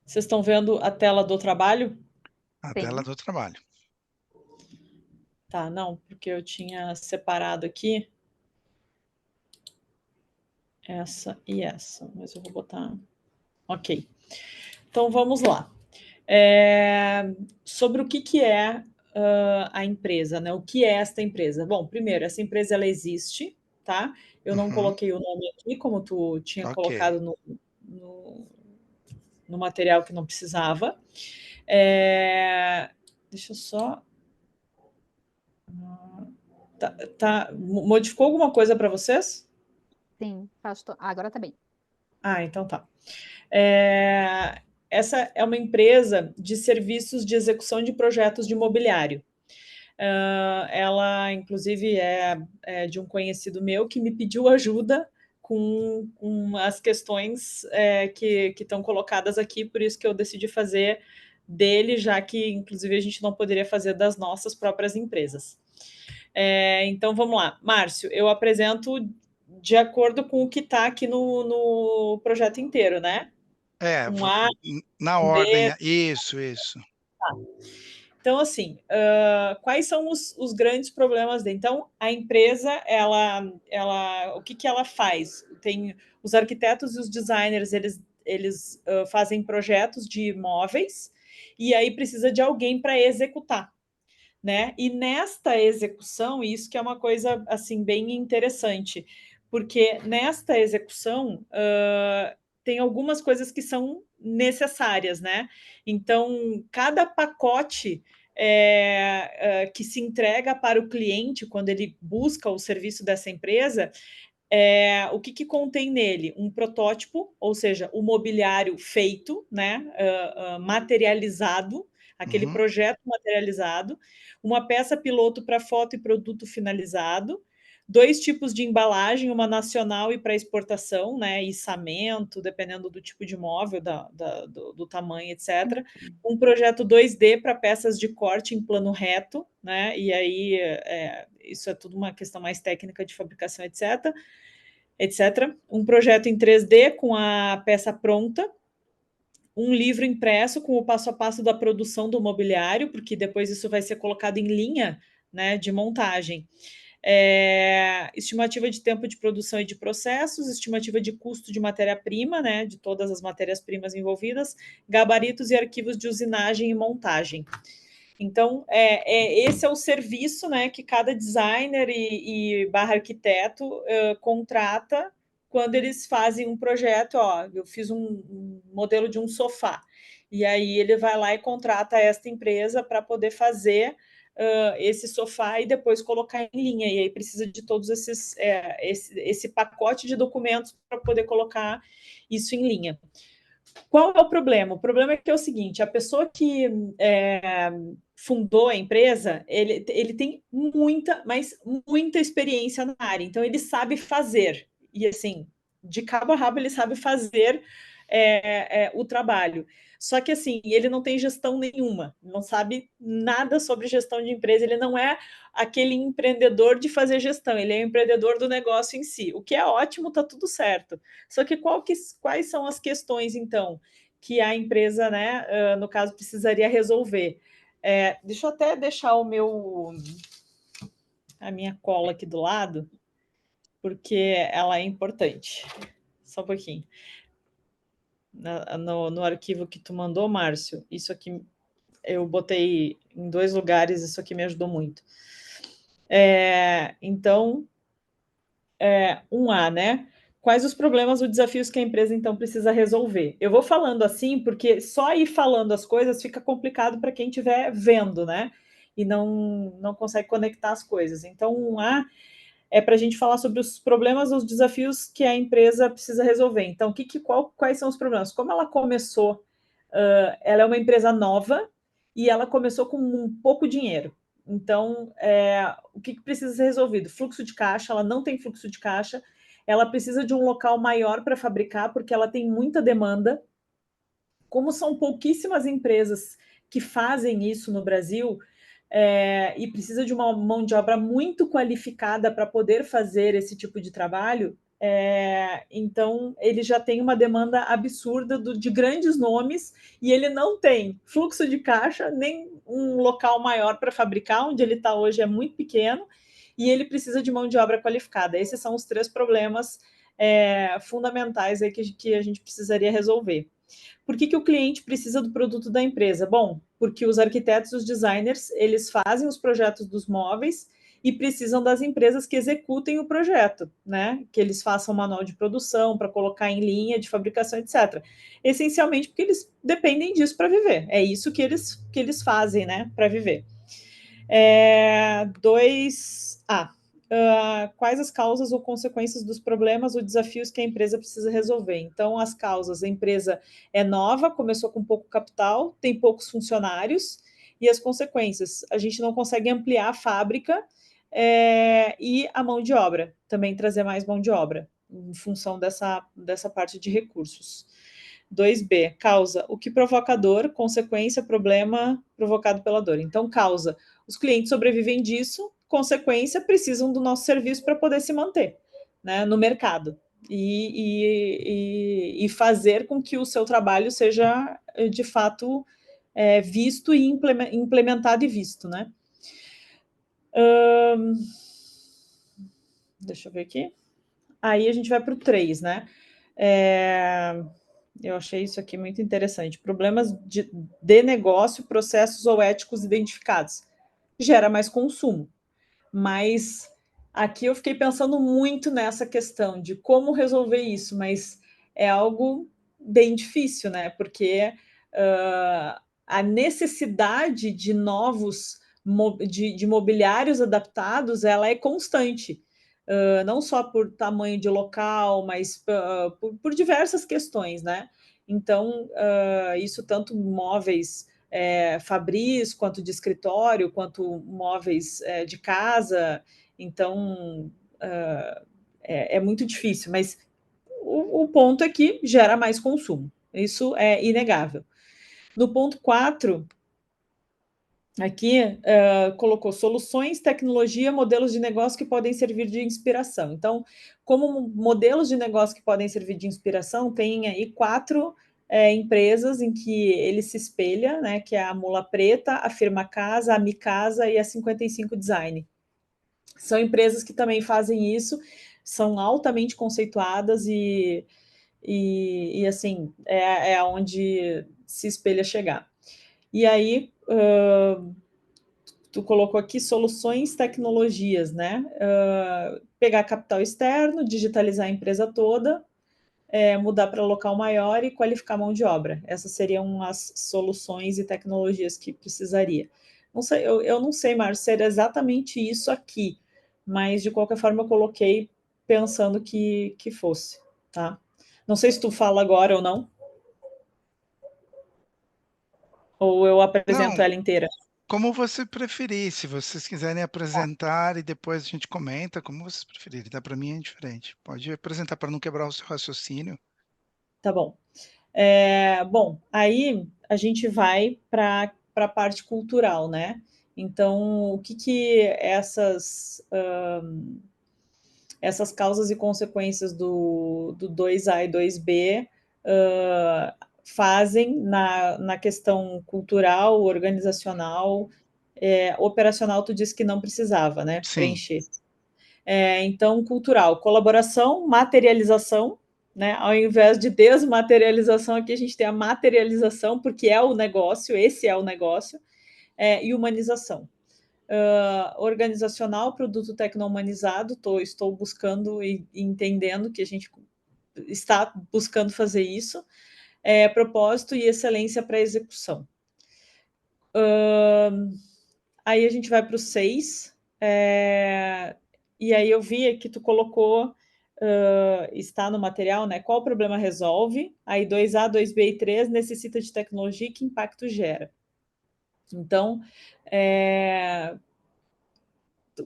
Vocês estão vendo a tela do trabalho? A tela Sim. do trabalho. Tá, não, porque eu tinha separado aqui essa e essa, mas eu vou botar. Ok. Então vamos lá. Sobre o que é a empresa, né? O que é esta empresa? Bom, primeiro, essa empresa ela existe, tá? Eu não Uhum. coloquei o nome aqui, como tu tinha Ok. colocado no, no material que não precisava. Deixa eu só. Modificou alguma coisa para vocês? Sim, agora tá bem. Ah, então tá. Essa é uma empresa de serviços de execução de projetos de imobiliário. Ela, inclusive, é de um conhecido meu que me pediu ajuda com as questões que estão colocadas aqui, por isso que eu decidi fazer dele, já que, inclusive, a gente não poderia fazer das nossas próprias empresas. Então, vamos lá. Márcio, eu apresento de acordo com o que está aqui no projeto inteiro, né? Um A, na um B. ordem. Isso. Tá. Então, assim, quais são os grandes problemas dele? Então, a empresa, o que ela faz? Tem os arquitetos e os designers, eles fazem projetos de imóveis e aí precisa de alguém para executar, né? E nesta execução, isso que é uma coisa assim bem interessante, porque nesta execução tem algumas coisas que são necessárias, né? Então, cada pacote que se entrega para o cliente quando ele busca o serviço dessa empresa, o que contém nele? Um protótipo, ou seja, o mobiliário feito, né, materializado, aquele Uhum. projeto materializado, uma peça piloto para foto e produto finalizado, 2 tipos de embalagem, uma nacional e para exportação, né, içamento, dependendo do tipo de móvel, do tamanho, etc. Um projeto 2D para peças de corte em plano reto, né, e aí isso é tudo uma questão mais técnica de fabricação, etc. Um projeto em 3D com a peça pronta, um livro impresso com o passo a passo da produção do mobiliário, porque depois isso vai ser colocado em linha, né, de montagem. Estimativa de tempo de produção e de processos, estimativa de custo de matéria-prima, né, de todas as matérias-primas envolvidas, gabaritos e arquivos de usinagem e montagem. Então, esse é o serviço, né, que cada designer e barra arquiteto contrata quando eles fazem um projeto. Ó, eu fiz um modelo de um sofá, e aí ele vai lá e contrata esta empresa para poder fazer esse sofá e depois colocar em linha, e aí precisa de todos esse pacote de documentos para poder colocar isso em linha. Qual é o problema? O problema é que é o seguinte: a pessoa que fundou a empresa, ele tem muita, mas muita experiência na área, então ele sabe fazer, e assim, de cabo a rabo ele sabe fazer o trabalho. Só que assim, ele não tem gestão nenhuma, não sabe nada sobre gestão de empresa, ele não é aquele empreendedor de fazer gestão, ele é o empreendedor do negócio em si, o que é ótimo, tá tudo certo. Só que quais são as questões, então, que a empresa, né, no caso, precisaria resolver? Deixa eu até deixar a minha cola aqui do lado, porque ela é importante. Só um pouquinho. No arquivo que tu mandou, Márcio, isso aqui eu botei em 2 lugares, isso aqui me ajudou muito. Então, 1A, né? Quais os problemas ou desafios que a empresa, então, precisa resolver? Eu vou falando assim, porque só ir falando as coisas fica complicado para quem estiver vendo, né? E não consegue conectar as coisas. Então, 1A é para a gente falar sobre os problemas ou os desafios que a empresa precisa resolver. Então, quais são os problemas? Como ela começou, ela é uma empresa nova e ela começou com um pouco dinheiro. Então, o que precisa ser resolvido? Fluxo de caixa, ela não tem fluxo de caixa, ela precisa de um local maior para fabricar, porque ela tem muita demanda. Como são pouquíssimas empresas que fazem isso no Brasil, e precisa de uma mão de obra muito qualificada para poder fazer esse tipo de trabalho, Então, ele já tem uma demanda absurda de grandes nomes e ele não tem fluxo de caixa, nem um local maior para fabricar, onde ele está hoje é muito pequeno, e ele precisa de mão de obra qualificada. Esses são os 3 problemas fundamentais aí que a gente precisaria resolver. Por que o cliente precisa do produto da empresa? Bom, porque os arquitetos e os designers, eles fazem os projetos dos móveis e precisam das empresas que executem o projeto, né? Que eles façam manual de produção para colocar em linha de fabricação, etc. Essencialmente porque eles dependem disso para viver. É isso que eles fazem, né? Para viver. Quais as causas ou consequências dos problemas ou desafios que a empresa precisa resolver? Então, as causas: a empresa é nova, começou com pouco capital, tem poucos funcionários, e as consequências: a gente não consegue ampliar a fábrica e a mão de obra, também trazer mais mão de obra, em função dessa parte de recursos. 2B, causa: o que provoca dor, consequência, problema provocado pela dor. Então, causa: os clientes sobrevivem disso, consequência, precisam do nosso serviço para poder se manter, né, no mercado e fazer com que o seu trabalho seja, de fato, visto e implementado e visto, né? Deixa eu ver aqui. Aí a gente vai para o 3, né? Eu achei isso aqui muito interessante. Problemas de negócio, processos ou éticos identificados. Gera mais consumo. Mas aqui eu fiquei pensando muito nessa questão de como resolver isso, mas é algo bem difícil, né? Porque a necessidade de novos de mobiliários adaptados, ela é constante. Não só por tamanho de local, mas por diversas questões, né? Então, isso tanto móveis fabris, quanto de escritório, quanto móveis de casa. Então, é muito difícil, mas o ponto é que gera mais consumo. Isso é inegável. No ponto 4, aqui colocou soluções, tecnologia, modelos de negócio que podem servir de inspiração. Então, como modelos de negócio que podem servir de inspiração, tem aí 4 empresas em que ele se espelha, né, que é a Mula Preta, a Firma Casa, a Micasa e a 55 Design. São empresas que também fazem isso, são altamente conceituadas e assim, é onde se espelha chegar. E aí, tu colocou aqui soluções, tecnologias, né? Pegar capital externo, digitalizar a empresa toda, mudar para local maior e qualificar a mão de obra. Essas seriam as soluções e tecnologias que precisaria. Não sei, eu não sei, Márcio, se era exatamente isso aqui, mas de qualquer forma eu coloquei pensando que fosse, tá? Não sei se tu fala agora ou não. Ou eu apresento Não, ela inteira. como você preferir. Se vocês quiserem apresentar e depois a gente comenta, como vocês preferirem. Tá? Para mim é indiferente. Pode apresentar para não quebrar o seu raciocínio. Tá bom. Bom, aí a gente vai para a parte cultural, né? Então, o que essas causas e consequências do 2A e 2B fazem na questão cultural, organizacional, operacional, tu disse que não precisava, né? Sim. Preencher. Então, cultural, colaboração, materialização, né? Ao invés de desmaterialização, aqui a gente tem a materialização, porque é o negócio, esse é o negócio, e humanização. Organizacional, produto tecno-humanizado, estou buscando e entendendo que a gente está buscando fazer isso. Propósito e excelência para execução. Aí a gente vai para o 6, e aí eu vi que tu colocou, está no material, né? Qual problema resolve? Aí 2A, 2B e 3 necessita de tecnologia e que impacto gera. Então,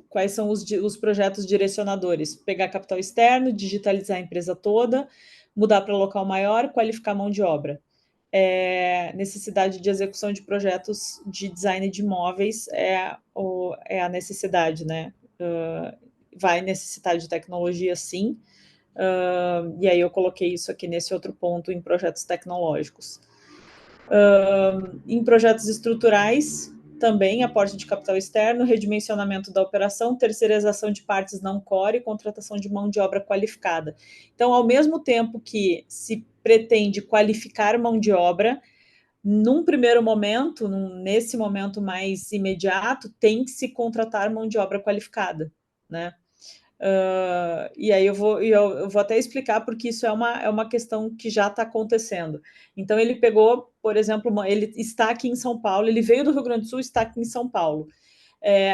quais são os projetos direcionadores? Pegar capital externo, digitalizar a empresa toda, mudar para local maior, qualificar a mão de obra. Necessidade de execução de projetos de design de imóveis é a necessidade, né? Vai necessitar de tecnologia, sim, E aí eu coloquei isso aqui nesse outro ponto em projetos tecnológicos. Em projetos estruturais, também aporte de capital externo, redimensionamento da operação, terceirização de partes não core e contratação de mão de obra qualificada. Então, ao mesmo tempo que se pretende qualificar mão de obra, num primeiro momento, nesse momento mais imediato, tem que se contratar mão de obra qualificada, né? E aí eu vou até explicar porque isso é uma questão que já está acontecendo. Então ele pegou, por exemplo, ele está aqui em São Paulo, ele veio do Rio Grande do Sul e está aqui em São Paulo.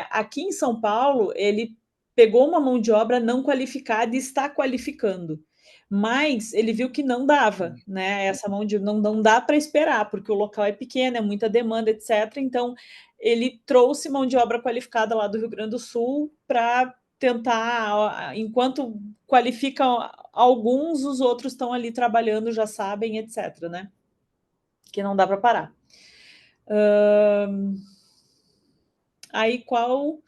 Aqui em São Paulo, ele pegou uma mão de obra não qualificada e está qualificando. Mas ele viu que não dava, né? Essa mão de não dá para esperar, porque o local é pequeno, é muita demanda, etc. Então, ele trouxe mão de obra qualificada lá do Rio Grande do Sul para tentar, enquanto qualificam alguns, os outros estão ali trabalhando, já sabem, etc., né? Que não dá para parar. Aí, qual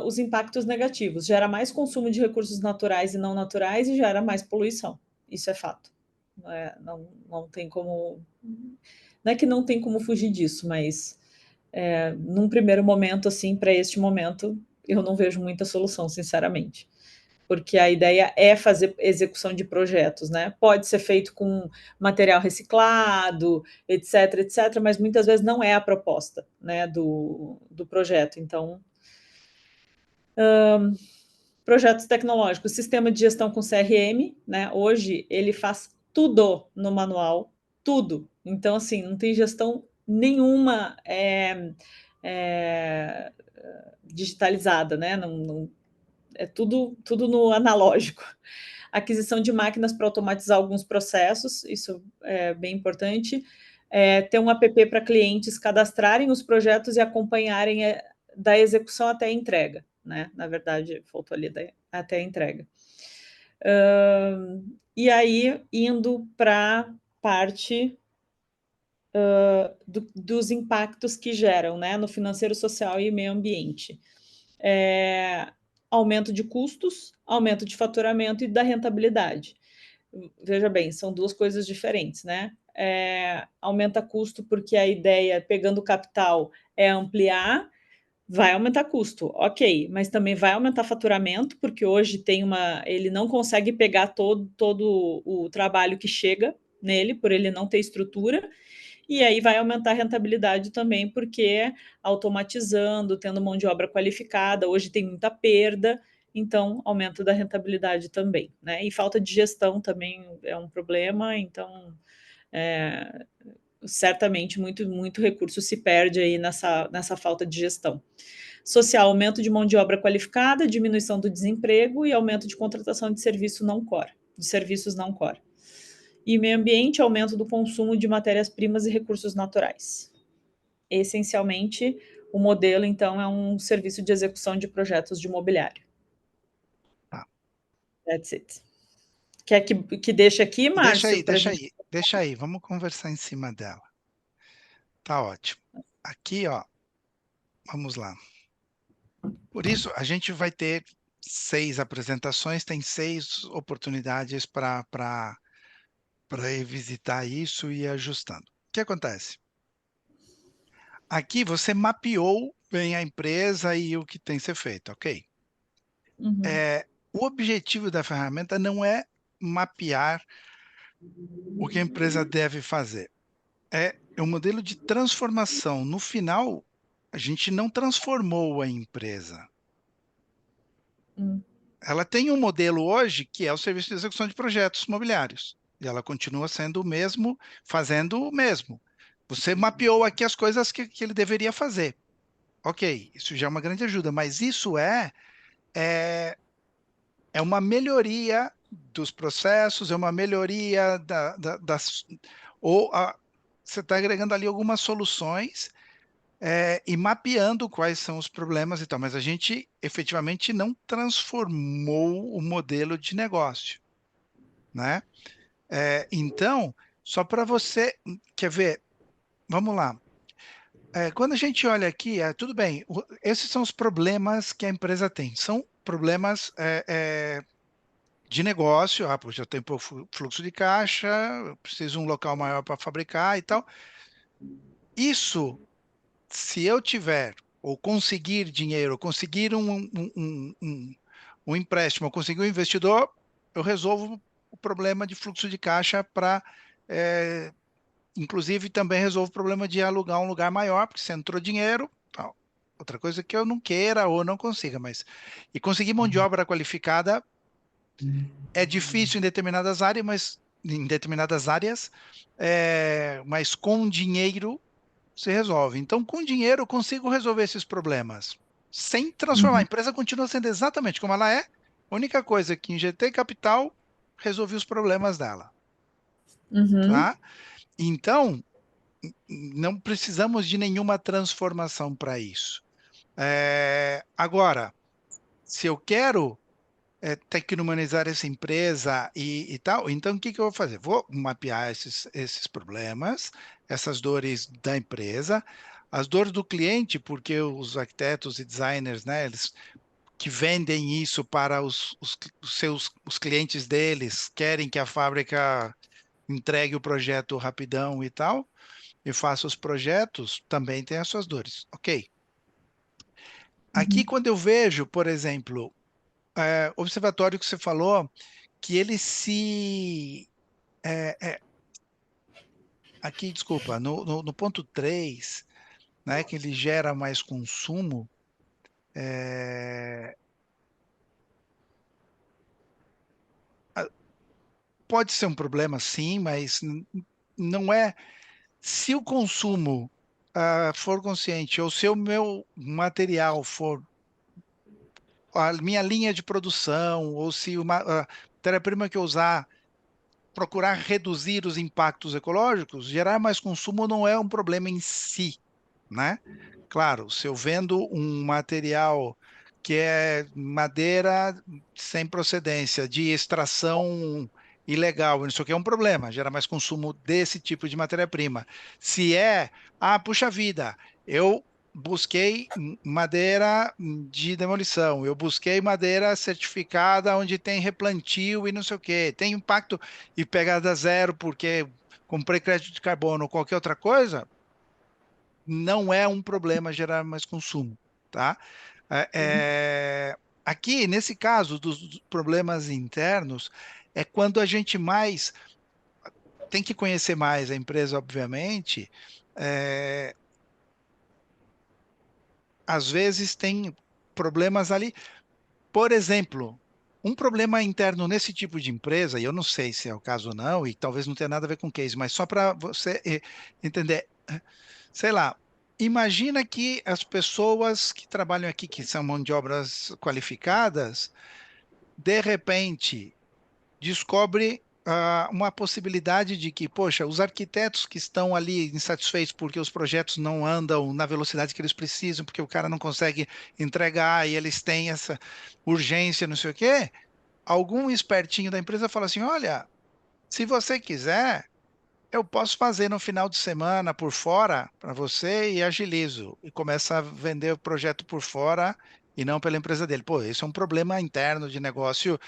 os impactos negativos? Gera mais consumo de recursos naturais e não naturais e gera mais poluição. Isso é fato. Não tem como... Não é que não tem como fugir disso, mas num primeiro momento, assim, para este momento, eu não vejo muita solução, sinceramente. Porque a ideia é fazer execução de projetos, né? Pode ser feito com material reciclado, etc., etc., mas muitas vezes não é a proposta, né, do projeto. Então, projetos tecnológicos, sistema de gestão com CRM, né? Hoje ele faz tudo no manual, tudo. Então, assim, não tem gestão nenhuma digitalizada, né? É tudo no analógico. Aquisição de máquinas para automatizar alguns processos, isso é bem importante. Ter um app para clientes cadastrarem os projetos e acompanharem da execução até a entrega, né? Na verdade, faltou ali até a entrega. E aí, indo para a parte dos impactos que geram, né? No financeiro, social e meio ambiente. Aumento de custos, aumento de faturamento e da rentabilidade. Veja bem, são duas coisas diferentes, né? Aumenta custo porque a ideia, pegando capital, é ampliar, vai aumentar custo, ok, mas também vai aumentar faturamento, porque hoje ele não consegue pegar todo o trabalho que chega nele, por ele não ter estrutura, e aí vai aumentar a rentabilidade também, porque automatizando, tendo mão de obra qualificada, hoje tem muita perda, então aumento da rentabilidade também, né? E falta de gestão também é um problema, então certamente muito recurso se perde aí nessa falta de gestão. Social, aumento de mão de obra qualificada, diminuição do desemprego e aumento de contratação de serviços não core. E meio ambiente, aumento do consumo de matérias-primas e recursos naturais. Essencialmente, o modelo, então, é um serviço de execução de projetos de imobiliário. Tá. That's it. Quer que deixe aqui, Márcio? Deixa aí. Vamos conversar em cima dela. Tá ótimo. Aqui, ó, vamos lá. Por isso, a gente vai ter 6 apresentações, tem 6 oportunidades para revisitar isso e ir ajustando. O que acontece? Aqui você mapeou bem a empresa e o que tem que ser feito, ok? Uhum. O objetivo da ferramenta não é mapear o que a empresa deve fazer. É um modelo de transformação. No final, a gente não transformou a empresa. Ela tem um modelo hoje que é o serviço de execução de projetos imobiliários. E ela continua sendo o mesmo, fazendo o mesmo. Você mapeou aqui as coisas que ele deveria fazer. Ok, isso já é uma grande ajuda, mas isso é uma melhoria dos processos, é uma melhoria das... Você está agregando ali algumas soluções e mapeando quais são os problemas e tal, mas a gente efetivamente não transformou o modelo de negócio, né? Então, só para você, quer ver, vamos lá. Quando a gente olha aqui, tudo bem, esses são os problemas que a empresa tem, são problemas de negócio, poxa, eu tenho pouco fluxo de caixa, eu preciso de um local maior para fabricar e tal. Isso, se eu tiver, ou conseguir dinheiro, ou conseguir um empréstimo, ou conseguir um investidor, eu resolvo o problema de fluxo de caixa para, inclusive, também resolvo o problema de alugar um lugar maior, porque se entrou dinheiro, tal. Outra coisa que eu não queira ou não consiga, mas... E conseguir mão de obra qualificada é difícil em determinadas áreas, mas com dinheiro se resolve. Então, com dinheiro, eu consigo resolver esses problemas sem transformar. A Uhum. empresa continua sendo exatamente como ela é. A única coisa é que injetei capital, resolvi os problemas dela, Uhum. tá? Então, não precisamos de nenhuma transformação para isso. Agora, se eu quero tecno-humanizar essa empresa e tal, então o que que eu vou fazer? Vou mapear esses problemas, essas dores da empresa, as dores do cliente, porque os arquitetos e designers, né, eles que vendem isso para os clientes deles, querem que a fábrica entregue o projeto rapidão e tal, e faça os projetos, também tem as suas dores. Ok. Aqui, Uhum. quando eu vejo, por exemplo, observatório que você falou, que ele se. Aqui, desculpa, no ponto 3, né, que ele gera mais consumo, é, pode ser um problema, sim, mas não é. Se o consumo for consciente, ou se o meu material for a minha linha de produção, ou se uma matéria-prima que eu usar procurar reduzir os impactos ecológicos, gerar mais consumo não é um problema em si, né? Claro, se eu vendo um material que é madeira sem procedência, de extração ilegal, isso aqui é um problema, gera mais consumo desse tipo de matéria-prima. Se é, puxa vida, eu busquei madeira de demolição, eu busquei madeira certificada onde tem replantio e não sei o quê, tem impacto e pegada zero porque comprei crédito de carbono ou qualquer outra coisa, não é um problema gerar mais consumo, tá? É, aqui, nesse caso dos problemas internos, é quando a gente mais tem que conhecer mais a empresa, obviamente. é, Às vezes tem problemas ali. Por exemplo, um problema interno nesse tipo de empresa, e eu não sei se é o caso ou não, e talvez não tenha nada a ver com case, mas só para você entender, sei lá, imagina que as pessoas que trabalham aqui, que são mão de obras qualificadas, de repente descobre uma possibilidade de que, poxa, os arquitetos que estão ali insatisfeitos porque os projetos não andam na velocidade que eles precisam, porque o cara não consegue entregar e eles têm essa urgência, não sei o quê, algum espertinho da empresa fala assim, olha, se você quiser, eu posso fazer no final de semana por fora para você e agilizo. E começa a vender o projeto por fora e não pela empresa dele. Pô, isso é um problema interno de negócio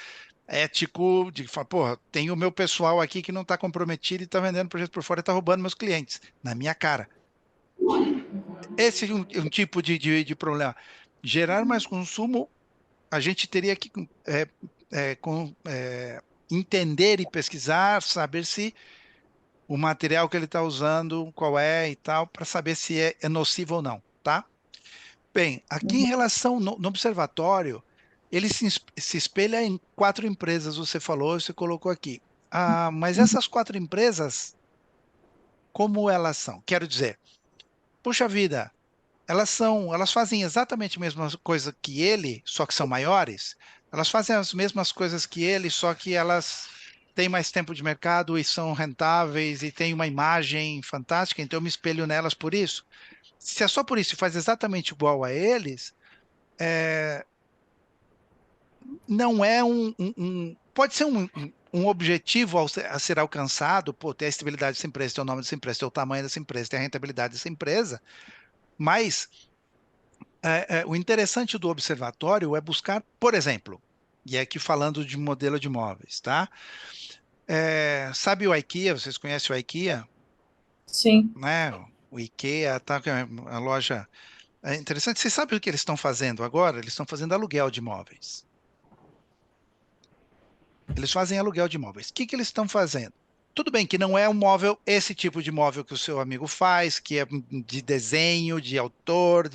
ético, de falar, pô, tem o meu pessoal aqui que não está comprometido e está vendendo projeto por fora e está roubando meus clientes, na minha cara. Esse é um tipo de problema. Gerar mais consumo, a gente teria que é, entender e pesquisar, saber se o material que ele está usando, qual é e tal, para saber se é nocivo ou não, tá? Bem, aqui em Uhum. relação no observatório, ele se espelha em 4 empresas, você falou, você colocou aqui. Mas Uhum. essas 4 empresas, como elas são? Quero dizer, puxa vida, elas fazem exatamente a mesma coisa que ele, só que são maiores. Elas fazem as mesmas coisas que ele, só que elas têm mais tempo de mercado e são rentáveis e têm uma imagem fantástica, então eu me espelho nelas por isso. Se é só por isso e faz exatamente igual a eles, não é pode ser um objetivo a ser alcançado, pô, ter a estabilidade dessa empresa, ter o nome dessa empresa, ter o tamanho dessa empresa, ter a rentabilidade dessa empresa, mas o interessante do observatório é buscar, por exemplo, E aqui falando de modelo de móveis, tá? Sabe o IKEA? Vocês conhecem o IKEA? Sim. Né? O IKEA, tá? Que é a loja. É interessante. Vocês sabem o que eles estão fazendo agora? Eles estão fazendo aluguel de móveis. Eles fazem aluguel de móveis. O que que eles estão fazendo? Tudo bem que não é um móvel, esse tipo de móvel que o seu amigo faz, que é de desenho, de autor,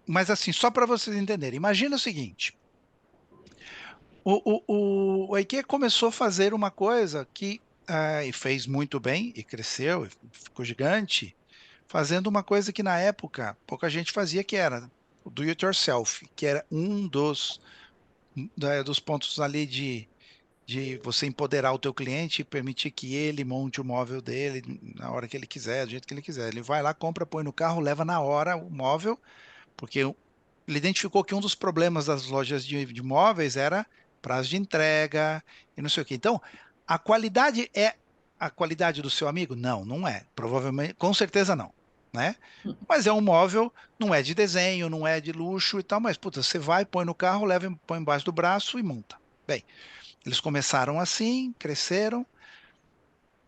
mas assim, só para vocês entenderem. Imagina o seguinte: o IKEA começou a fazer uma coisa que e fez muito bem, e cresceu, e ficou gigante, fazendo uma coisa que na época pouca gente fazia, que era o do it yourself, que era um dos pontos ali de você empoderar o teu cliente e permitir que ele monte o móvel dele na hora que ele quiser, do jeito que ele quiser. Ele vai lá, compra, põe no carro, leva na hora o móvel, porque ele identificou que um dos problemas das lojas de móveis era prazo de entrega e não sei o quê. Então, a qualidade é a qualidade do seu amigo? Não, não é. Provavelmente, com certeza não, né? Mas é um móvel, não é de desenho, não é de luxo e tal, mas, puta, você vai, põe no carro, leva, põe embaixo do braço e monta. Bem, eles começaram assim, cresceram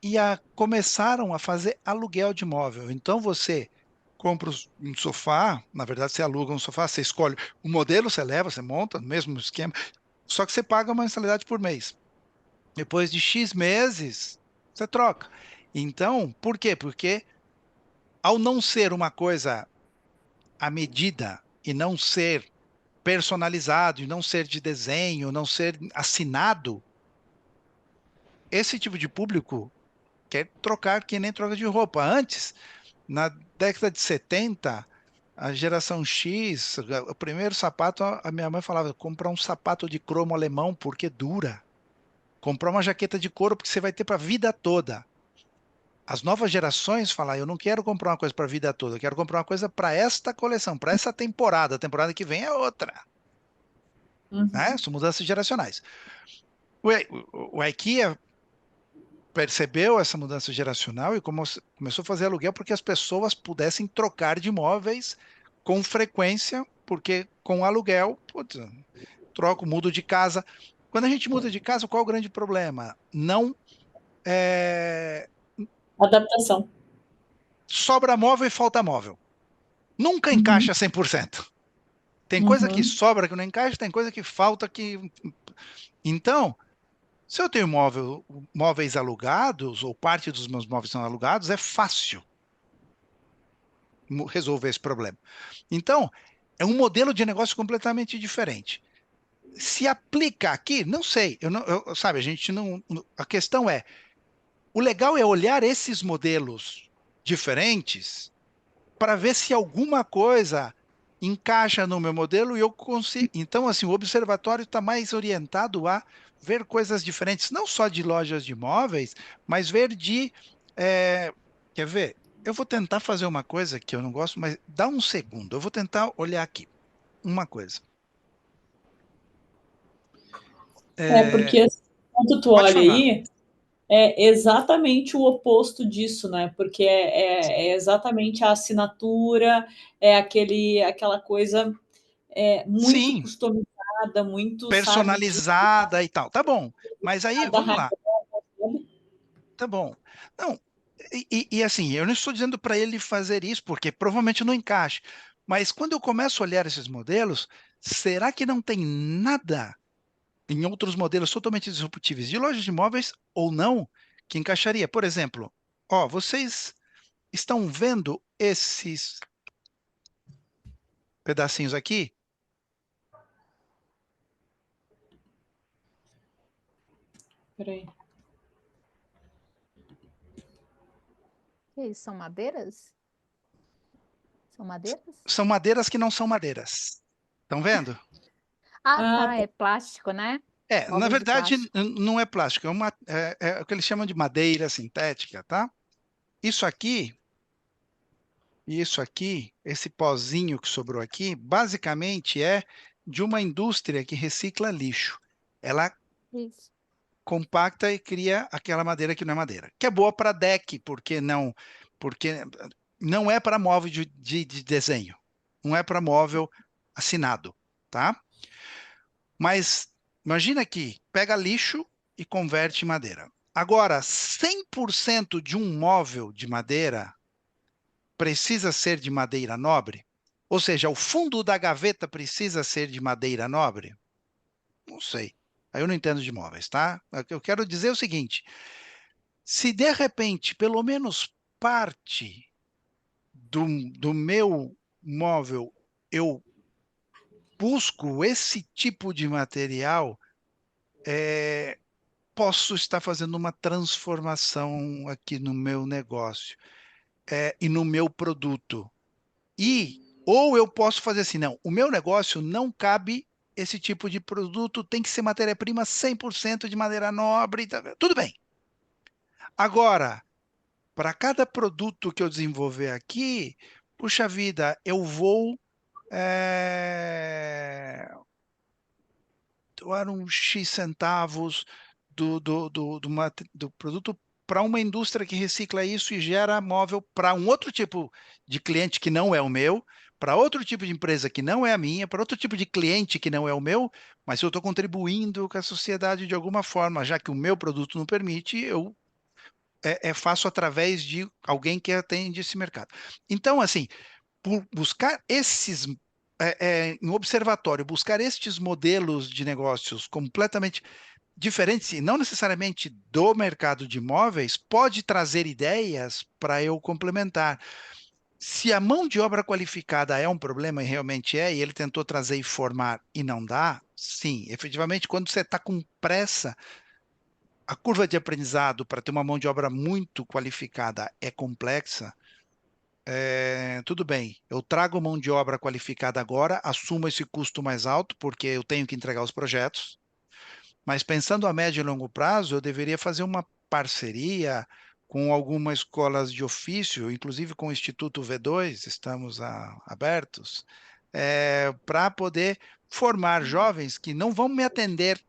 e começaram a fazer aluguel de móvel. Então você compra um sofá, na verdade você aluga um sofá, você escolhe o modelo, você leva, você monta, no mesmo esquema, só que você paga uma mensalidade por mês. Depois de X meses, você troca. Então, por quê? Porque ao não ser uma coisa à medida e não ser personalizado, e não ser de desenho, não ser assinado, esse tipo de público quer trocar que nem troca de roupa. Antes, na década de 70, a geração X, o primeiro sapato, a minha mãe falava, comprar um sapato de cromo alemão porque dura. Comprar uma jaqueta de couro porque você vai ter para a vida toda. As novas gerações falam, eu não quero comprar uma coisa para a vida toda, eu quero comprar uma coisa para esta coleção, para essa temporada. A temporada que vem é outra, né? Uhum. São mudanças geracionais. O IKEA percebeu essa mudança geracional e começou a fazer aluguel porque as pessoas pudessem trocar de imóveis com frequência, porque com aluguel, putz, troco, mudo de casa. Quando a gente muda de casa, qual é o grande problema? Não é, Adaptação. sobra móvel e falta móvel. Nunca Uhum. encaixa 100%. Tem coisa que Uhum. sobra que não encaixa, tem coisa que falta que. Então, se eu tenho móveis alugados, ou parte dos meus móveis são alugados, é fácil resolver esse problema. Então, é um modelo de negócio completamente diferente. Se aplica aqui, não sei, eu não, sabe, a gente não, a questão é, o legal é olhar esses modelos diferentes para ver se alguma coisa encaixa no meu modelo e eu consigo. Então, assim, o observatório está mais orientado a ver coisas diferentes, não só de lojas de imóveis, mas ver quer ver? Eu vou tentar fazer uma coisa que eu não gosto, mas dá um segundo. Eu vou tentar olhar aqui uma coisa. É, Porque quando tu pode olha falar. aí, é exatamente o oposto disso, né? Porque é exatamente a assinatura, é aquela coisa muito Sim, customizada, muito, sabe, de personalizada e tal. Tá bom. Mas aí, cada vamos raio, lá. sabe? Tá bom. Não, assim, eu não estou dizendo para ele fazer isso, porque provavelmente não encaixa. Mas quando eu começo a olhar esses modelos, será que não tem nada em outros modelos totalmente disruptíveis de lojas de imóveis ou não que encaixaria? Por exemplo, ó, vocês estão vendo esses pedacinhos aqui? Peraí. Que isso, são madeiras? São madeiras? São madeiras que não são madeiras. Estão vendo? Ah, Ah, tá, tá. é plástico, né? Na Móveis de verdade, plástico. não é plástico, é o que eles chamam de madeira sintética, tá? Isso aqui, isso aqui, esse pozinho que sobrou aqui, basicamente é de uma indústria que recicla lixo. Ela Isso. compacta e cria aquela madeira que não é madeira, que é boa para deck, porque não é para móvel de desenho, não é para móvel assinado, tá? Mas imagina que pega lixo e converte em madeira. Agora, 100% de um móvel de madeira precisa ser de madeira nobre? Ou seja, o fundo da gaveta precisa ser de madeira nobre? Não sei. Aí eu não entendo de móveis, tá? Eu quero dizer o seguinte: se de repente, pelo menos parte do meu móvel eu busco esse tipo de material, posso estar fazendo uma transformação aqui no meu negócio, e no meu produto. Ou eu posso fazer assim, não, o meu negócio não cabe esse tipo de produto, tem que ser matéria-prima 100% de madeira nobre, tudo bem. Agora, para cada produto que eu desenvolver aqui, puxa vida, eu vou doar uns X centavos do produto para uma indústria que recicla isso e gera móvel para um outro tipo de cliente que não é o meu, para outro tipo de empresa que não é a minha, para outro tipo de cliente que não é o meu, mas eu estou contribuindo com a sociedade de alguma forma, já que o meu produto não permite, eu faço através de alguém que atende esse mercado. Então, assim, buscar esses, em observatório, buscar estes modelos de negócios completamente diferentes, e não necessariamente do mercado de imóveis, pode trazer ideias para eu complementar. Se a mão de obra qualificada é um problema, e realmente é, e ele tentou trazer e formar e não dá, sim, efetivamente, quando você está com pressa, a curva de aprendizado para ter uma mão de obra muito qualificada é complexa. Tudo bem, eu trago mão de obra qualificada agora, assumo esse custo mais alto, porque eu tenho que entregar os projetos, mas pensando a médio e longo prazo, eu deveria fazer uma parceria com algumas escolas de ofício, inclusive com o Instituto V2, estamos abertos, para poder formar jovens que não vão me atender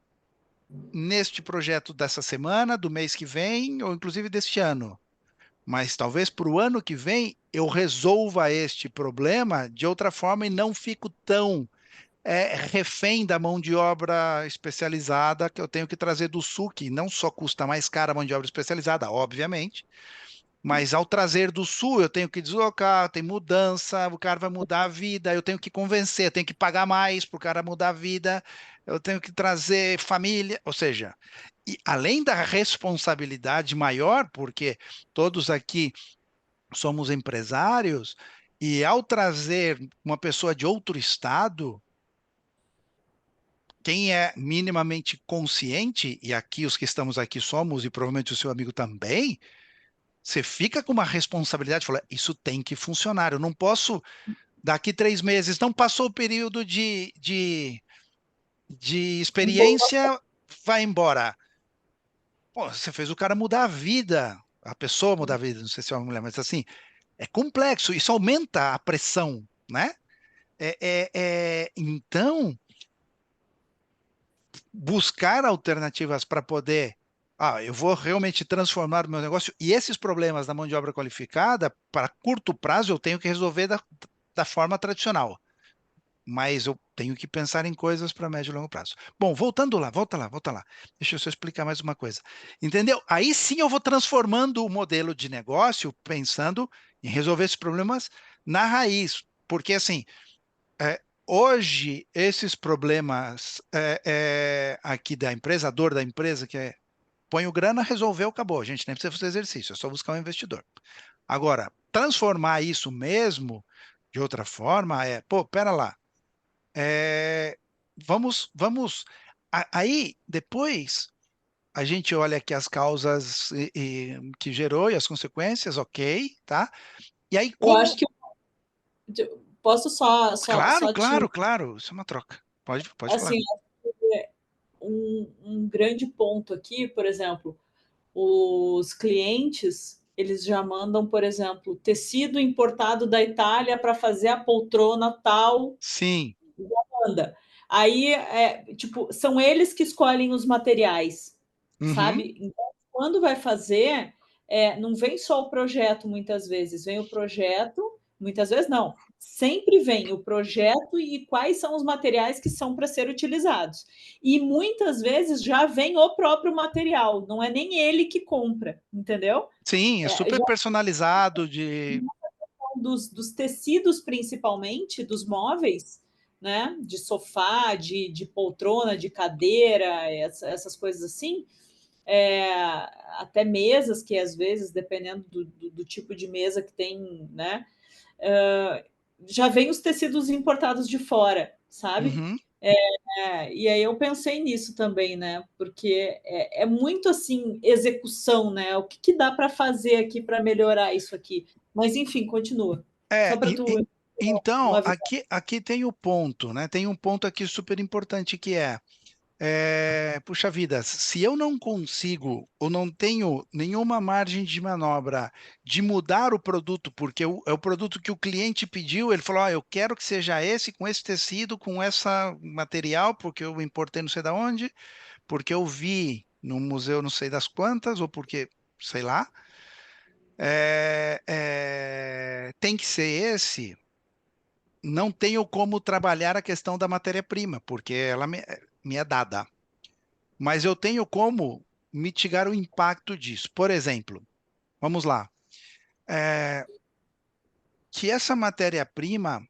neste projeto dessa semana, do mês que vem, ou inclusive deste ano. Mas talvez para o ano que vem eu resolva este problema de outra forma e não fico tão refém da mão de obra especializada que eu tenho que trazer do sul, que não só custa mais cara a mão de obra especializada, obviamente, mas ao trazer do sul eu tenho que deslocar, tem mudança, o cara vai mudar a vida, eu tenho que convencer, eu tenho que pagar mais para o cara mudar a vida, eu tenho que trazer família, ou seja, e além da responsabilidade maior, porque todos aqui somos empresários, e ao trazer uma pessoa de outro estado, quem é minimamente consciente, e aqui os que estamos aqui somos, e provavelmente o seu amigo também, você fica com uma responsabilidade, fala, isso tem que funcionar, eu não posso, daqui 3 meses, não passou o período de experiência, vai embora. Pô, você fez o cara mudar a vida, a pessoa mudar a vida, não sei se é uma mulher, mas assim, é complexo, isso aumenta a pressão, né? Então, buscar alternativas para poder, eu vou realmente transformar o meu negócio, e esses problemas da mão de obra qualificada, para curto prazo, eu tenho que resolver da forma tradicional, mas eu tenho que pensar em coisas para médio e longo prazo. Bom, voltando lá, volta lá. Deixa eu só explicar mais uma coisa. Entendeu? Aí sim eu vou transformando o modelo de negócio, pensando em resolver esses problemas na raiz, porque assim, hoje, esses problemas aqui da empresa, a dor da empresa, que é põe o grana, resolveu, acabou. A gente nem precisa fazer exercício, é só buscar um investidor. Agora, transformar isso mesmo de outra forma pô, pera lá, vamos. Aí, depois, a gente olha aqui as causas que gerou e as consequências, ok, tá? E aí, Eu acho como. que posso Claro, só te claro, claro, isso é uma troca. Pode falar. assim, um grande ponto aqui, por exemplo, os clientes, eles já mandam, por exemplo, tecido importado da Itália para fazer a poltrona tal, Sim. manda. Aí, tipo, são eles que escolhem os materiais, Uhum. sabe? Então, quando vai fazer, não vem só o projeto, muitas vezes, vem o projeto, muitas vezes não. sempre vem o projeto e quais são os materiais que são para ser utilizados. E muitas vezes já vem o próprio material, não é nem ele que compra, entendeu? Sim, é super Já personalizado de... dos tecidos, principalmente, dos móveis, né? De sofá, de poltrona, de cadeira, essas coisas assim. Até mesas que, às vezes, dependendo do tipo de mesa que tem, né? Já vem os tecidos importados de fora, sabe? Uhum. E aí eu pensei nisso também, né? Porque é muito assim, execução, né? O que dá para fazer aqui para melhorar isso aqui? Mas enfim, continua. Só É, para tu então, uma visão. aqui tem o ponto, né? Tem um ponto aqui super importante que puxa vida, se eu não consigo ou não tenho nenhuma margem de manobra de mudar o produto, porque é o produto que o cliente pediu, ele falou, eu quero que seja esse, com esse tecido, com esse material, porque eu importei não sei da onde, porque eu vi no museu não sei das quantas, ou porque, sei lá, tem que ser esse, não tenho como trabalhar a questão da matéria-prima, porque ela me é dada. Mas eu tenho como mitigar o impacto disso. Por exemplo, vamos lá, é, que essa matéria-prima,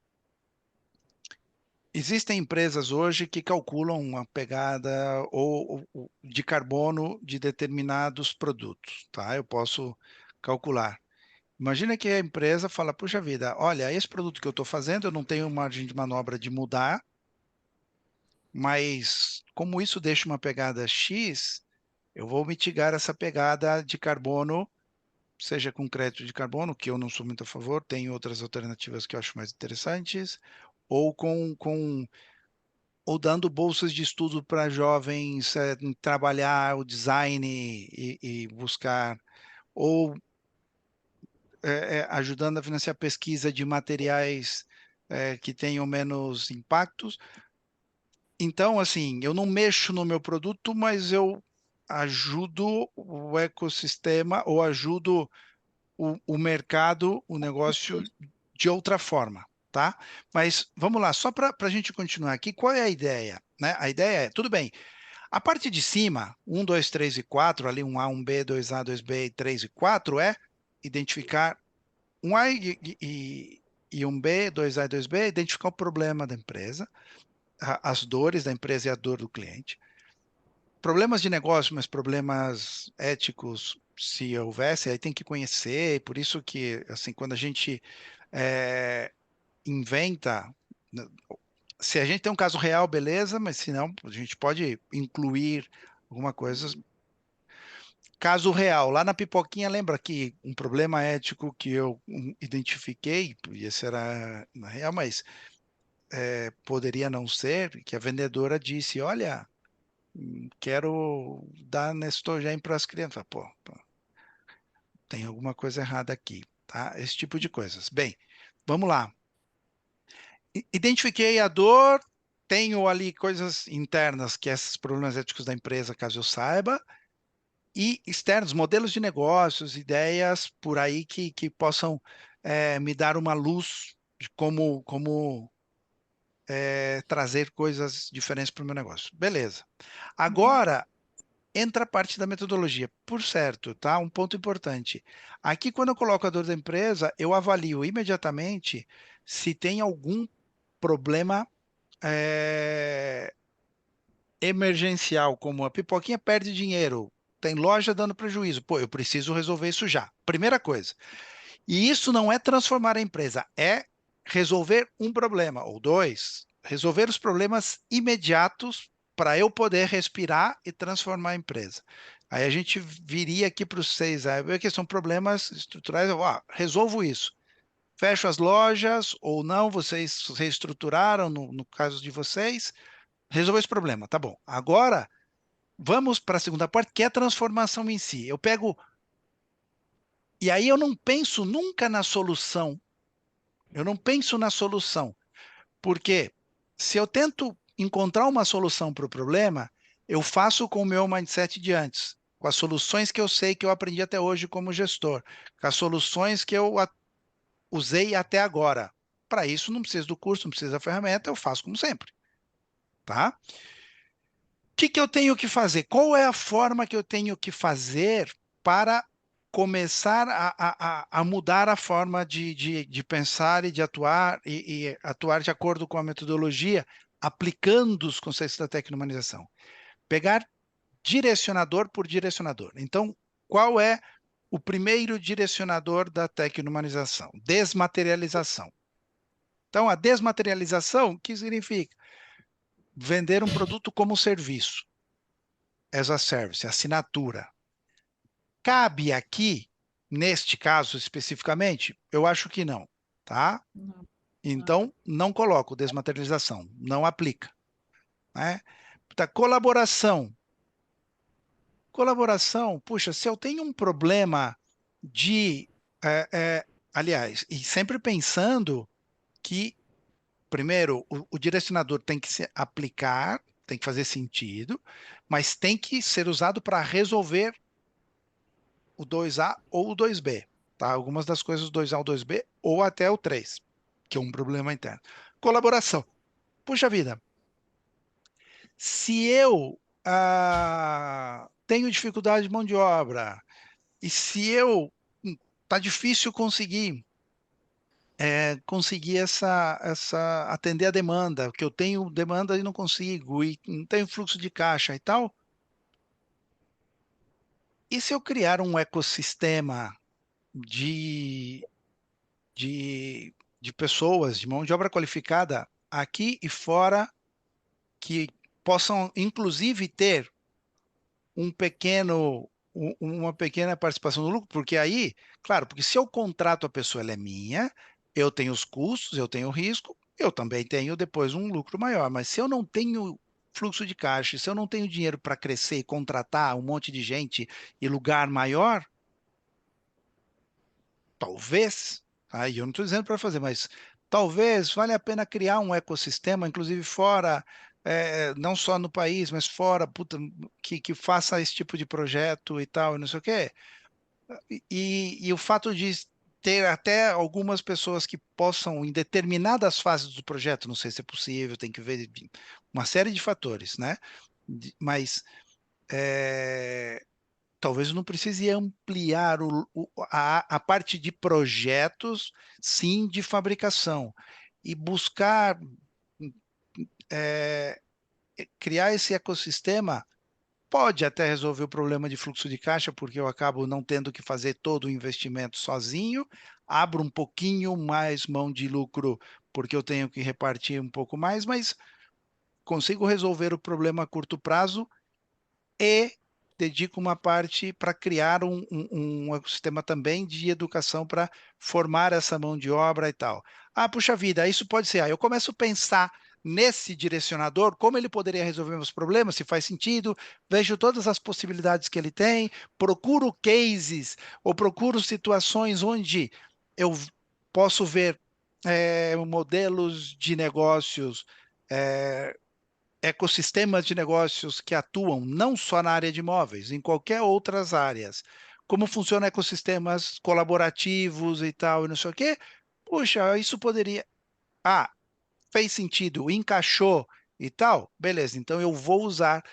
existem empresas hoje que calculam a pegada ou de carbono de determinados produtos, tá? Eu posso calcular. Imagina que a empresa fala, puxa vida, olha, esse produto que eu estou fazendo, eu não tenho margem de manobra de mudar, mas como isso deixa uma pegada X, eu vou mitigar essa pegada de carbono, seja com crédito de carbono, que eu não sou muito a favor, tem outras alternativas que eu acho mais interessantes, ou ou dando bolsas de estudo para jovens trabalhar o design e buscar, ou ajudando a financiar pesquisa de materiais que tenham menos impactos. Então, assim, eu não mexo no meu produto, mas eu ajudo o ecossistema ou ajudo o mercado, o negócio de outra forma, tá? Mas vamos lá, só para a gente continuar aqui, qual é a ideia? Né? A ideia é, tudo bem, a parte de cima, 1, 2, 3 e 4, ali 1A, 1B, 2A, 2B, 3 e 4, é identificar 1A e 1B, 2A e 2B, identificar o problema da empresa, as dores da empresa e a dor do cliente. Problemas de negócio, mas problemas éticos, se houvesse, aí tem que conhecer, por isso que, assim, quando a gente inventa, né, se a gente tem um caso real, beleza, mas se não, a gente pode incluir alguma coisa. Caso real, lá na pipoquinha, lembra que um problema ético que eu identifiquei, e esse era na real, mas poderia não ser, que a vendedora disse, olha, quero dar Nestogen para as crianças. Pô, tem alguma coisa errada aqui, tá? Esse tipo de coisas. Bem, vamos lá. Identifiquei a dor, tenho ali coisas internas, que esses problemas éticos da empresa, caso eu saiba, e externos, modelos de negócios, ideias por aí que possam me dar uma luz de como trazer coisas diferentes para o meu negócio. Beleza. Agora, entra a parte da metodologia. Por certo, tá? Um ponto importante. Aqui, quando eu coloco a dor da empresa, eu avalio imediatamente se tem algum problema emergencial, como a pipoquinha perde dinheiro, tem loja dando prejuízo. Pô, eu preciso resolver isso já. Primeira coisa. E isso não é transformar a empresa, é resolver um problema, ou dois, resolver os problemas imediatos para eu poder respirar e transformar a empresa. Aí a gente viria aqui para os 6, que são problemas estruturais, resolvo isso. Fecho as lojas ou não, vocês reestruturaram no caso de vocês, resolveu esse problema, tá bom. Agora, vamos para a segunda parte, que é a transformação em si. Eu pego, e aí eu não penso nunca na solução. Eu não penso na solução, porque se eu tento encontrar uma solução para o problema, eu faço com o meu mindset de antes, com as soluções que eu sei que eu aprendi até hoje como gestor, com as soluções que eu usei até agora. para isso não precisa do curso, não precisa da ferramenta, eu faço como sempre, tá? O que eu tenho que fazer? Qual é a forma que eu tenho que fazer para começar a mudar a forma de pensar e de atuar e atuar de acordo com a metodologia, aplicando os conceitos da tecno-humanização? Pegar direcionador por direcionador. Então, qual é o primeiro direcionador da tecno-humanização? Desmaterialização. Então, a desmaterialização, o que significa? Vender um produto como serviço. As a service, assinatura. Cabe aqui, neste caso especificamente? Eu acho que não, tá? Não. Então, não coloco desmaterialização, não aplica, né? Tá, colaboração. Colaboração, puxa, se eu tenho um problema de, aliás, e sempre pensando que, primeiro, o direcionador tem que se aplicar, tem que fazer sentido, mas tem que ser usado para resolver o 2A ou o 2B, tá? Algumas das coisas do 2A ou 2B, ou até o 3, que é um problema interno. Colaboração. Puxa vida, se eu tenho dificuldade de mão de obra, e se eu tá difícil conseguir atender a demanda, que eu tenho demanda e não consigo, e não tenho fluxo de caixa e tal. E se eu criar um ecossistema de, de pessoas, de mão de obra qualificada aqui e fora, que possam, inclusive, ter uma pequena participação no lucro, porque aí, claro, porque se eu contrato a pessoa, ela é minha, eu tenho os custos, eu tenho o risco, eu também tenho depois um lucro maior, mas se eu não tenho fluxo de caixa, se eu não tenho dinheiro para crescer e contratar um monte de gente e lugar maior, talvez, aí eu não estou dizendo para fazer, mas talvez valha a pena criar um ecossistema, inclusive fora, não só no país, mas fora, puta, que faça esse tipo de projeto e tal, e não sei o quê. E o fato de ter até algumas pessoas que possam, em determinadas fases do projeto, não sei se é possível, tem que ver uma série de fatores, né? Mas talvez eu não precise ampliar a parte de projetos, sim, de fabricação, e buscar é, criar esse ecossistema. Pode até resolver o problema de fluxo de caixa, porque eu acabo não tendo que fazer todo o investimento sozinho, abro um pouquinho mais mão de lucro, porque eu tenho que repartir um pouco mais, mas consigo resolver o problema a curto prazo e dedico uma parte para criar um ecossistema também de educação para formar essa mão de obra e tal. Ah, puxa vida, isso pode ser. Aí eu começo a pensar nesse direcionador, como ele poderia resolver meus problemas, se faz sentido, vejo todas as possibilidades que ele tem, procuro cases ou procuro situações onde eu posso ver modelos de negócios, ecossistemas de negócios que atuam não só na área de imóveis, em qualquer outras áreas. Como funcionam ecossistemas colaborativos e tal, e não sei o quê. Puxa, isso poderia. Ah, fez sentido, encaixou e tal. Beleza, então eu vou usar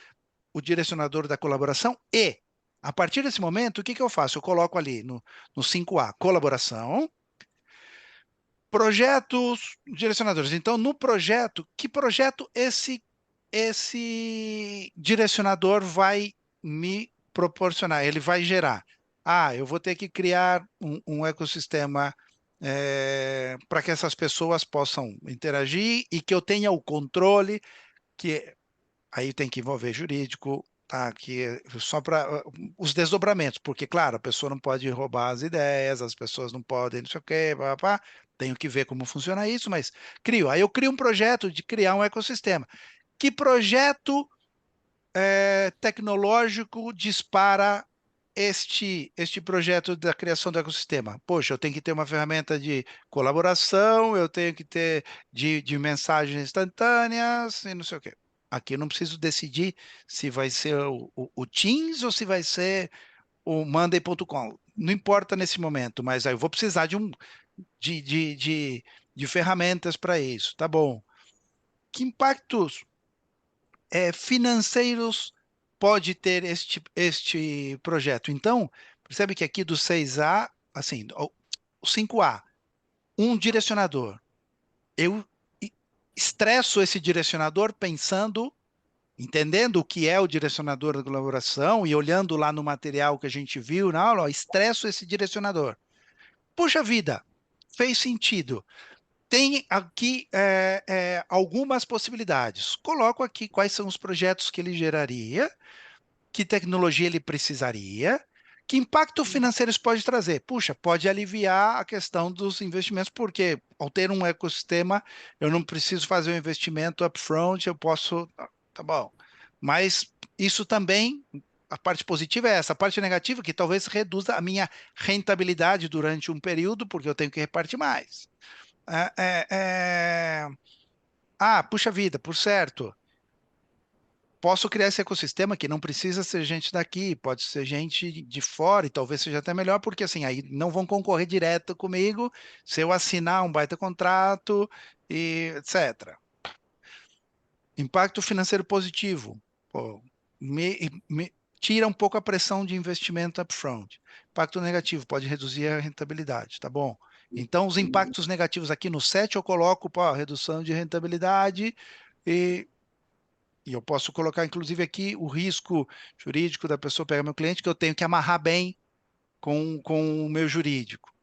o direcionador da colaboração e, a partir desse momento, o que eu faço? Eu coloco ali no 5A, colaboração, projetos, direcionadores. Então, no projeto, que projeto esse direcionador vai me proporcionar, ele vai gerar. Ah, eu vou ter que criar um ecossistema para que essas pessoas possam interagir e que eu tenha o controle, que aí tem que envolver jurídico, tá? Que só para os desdobramentos, porque, claro, a pessoa não pode roubar as ideias, as pessoas não podem, não sei o quê, pá, pá. Tenho que ver como funciona isso, mas crio. Aí eu crio um projeto de criar um ecossistema. Que projeto tecnológico dispara este projeto da criação do ecossistema? Poxa, eu tenho que ter uma ferramenta de colaboração, eu tenho que ter de mensagens instantâneas e não sei o quê. Aqui eu não preciso decidir se vai ser o Teams ou se vai ser o Monday.com. Não importa nesse momento, mas aí eu vou precisar de de ferramentas para isso, tá bom. Que impactos financeiros pode ter este projeto? Então, percebe que aqui do 6A, assim, o 5A, um direcionador. Eu estresso esse direcionador pensando, entendendo o que é o direcionador da colaboração e olhando lá no material que a gente viu na aula, ó, estresso esse direcionador. Puxa vida, fez sentido. Tem aqui algumas possibilidades. Coloco aqui quais são os projetos que ele geraria, que tecnologia ele precisaria, que impacto financeiro isso pode trazer. Puxa, pode aliviar a questão dos investimentos, porque ao ter um ecossistema, eu não preciso fazer um investimento upfront, eu posso. Tá bom. Mas isso também, a parte positiva é essa, a parte negativa é que talvez reduza a minha rentabilidade durante um período, porque eu tenho que repartir mais. Puxa vida, por certo. Posso criar esse ecossistema que não precisa ser gente daqui, pode ser gente de fora e talvez seja até melhor, porque assim, aí não vão concorrer direto comigo se eu assinar um baita contrato e etc. Impacto financeiro positivo. Pô, me tira um pouco a pressão de investimento upfront. Impacto negativo, pode reduzir a rentabilidade, tá bom? Então, os impactos negativos aqui no 7 eu coloco, pô, redução de rentabilidade e eu posso colocar, inclusive, aqui o risco jurídico da pessoa pegar meu cliente, que eu tenho que amarrar bem com o meu jurídico.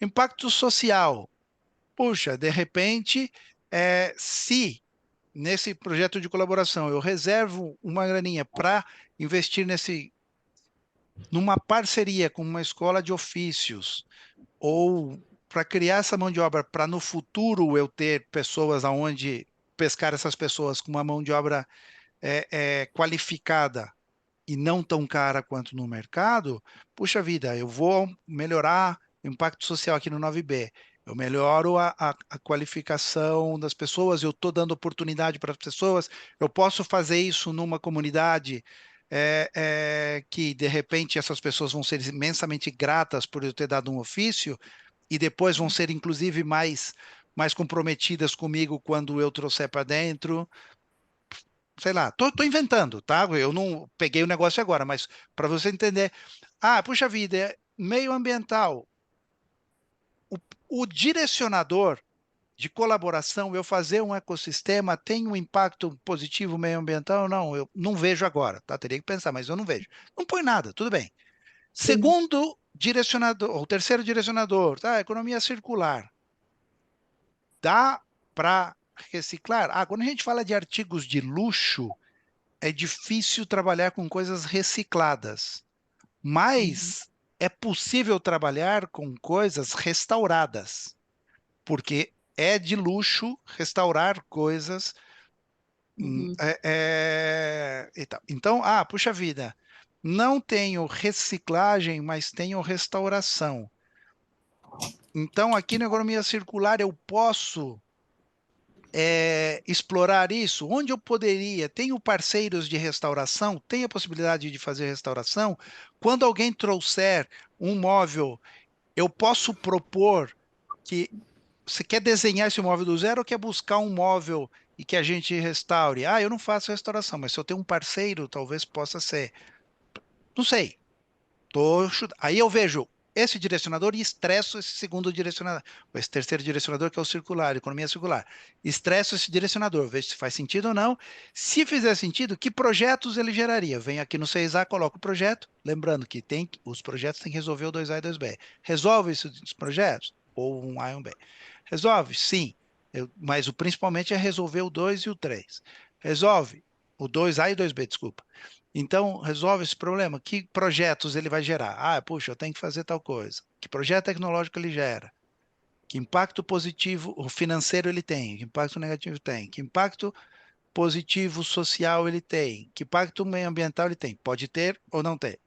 Impacto social. Puxa, de repente, se nesse projeto de colaboração eu reservo uma graninha para investir numa parceria com uma escola de ofícios, ou para criar essa mão de obra, para no futuro eu ter pessoas aonde pescar essas pessoas com uma mão de obra qualificada e não tão cara quanto no mercado, puxa vida, eu vou melhorar o impacto social aqui no 9B. Eu melhoro a qualificação das pessoas, eu estou dando oportunidade para as pessoas, eu posso fazer isso numa comunidade que, de repente, essas pessoas vão ser imensamente gratas por eu ter dado um ofício e depois vão ser, inclusive, mais comprometidas comigo quando eu trouxer para dentro. Sei lá, tô inventando, tá? Eu não peguei o negócio agora, mas para você entender. Puxa vida, meio ambiental. O direcionador de colaboração, eu fazer um ecossistema, tem um impacto positivo meio ambiental? Não, eu não vejo agora, tá? Teria que pensar, mas eu não vejo. Não põe nada, tudo bem. Segundo direcionador, ou terceiro direcionador, tá? Economia circular. Dá para reciclar? Quando a gente fala de artigos de luxo, é difícil trabalhar com coisas recicladas, mas é possível trabalhar com coisas restauradas, porque é de luxo restaurar coisas. Então, puxa vida, não tenho reciclagem, mas tenho restauração. Então, aqui na economia circular, eu posso explorar isso? Onde eu poderia? Tenho parceiros de restauração? Tenho a possibilidade de fazer restauração? Quando alguém trouxer um móvel, eu posso propor que você quer desenhar esse móvel do zero ou quer buscar um móvel e que a gente restaure? Eu não faço restauração, mas se eu tenho um parceiro, talvez possa ser. Não sei. Aí eu vejo esse direcionador e estresso esse segundo direcionador, esse terceiro direcionador que é o circular, economia circular. Estresso esse direcionador, vejo se faz sentido ou não. Se fizer sentido, que projetos ele geraria? Vem aqui no 6A, coloca o projeto, lembrando que os projetos têm que resolver o 2A e 2B. Resolve esses projetos? Ou um A e um B? Resolve? Sim. Mas principalmente é resolver o 2 e o 3. Resolve o 2A e o 2B, desculpa. Então, resolve esse problema. Que projetos ele vai gerar? Puxa, eu tenho que fazer tal coisa. Que projeto tecnológico ele gera? Que impacto positivo ou financeiro ele tem? Que impacto negativo tem? Que impacto positivo social ele tem? Que impacto ambiental ele tem? Pode ter ou não ter.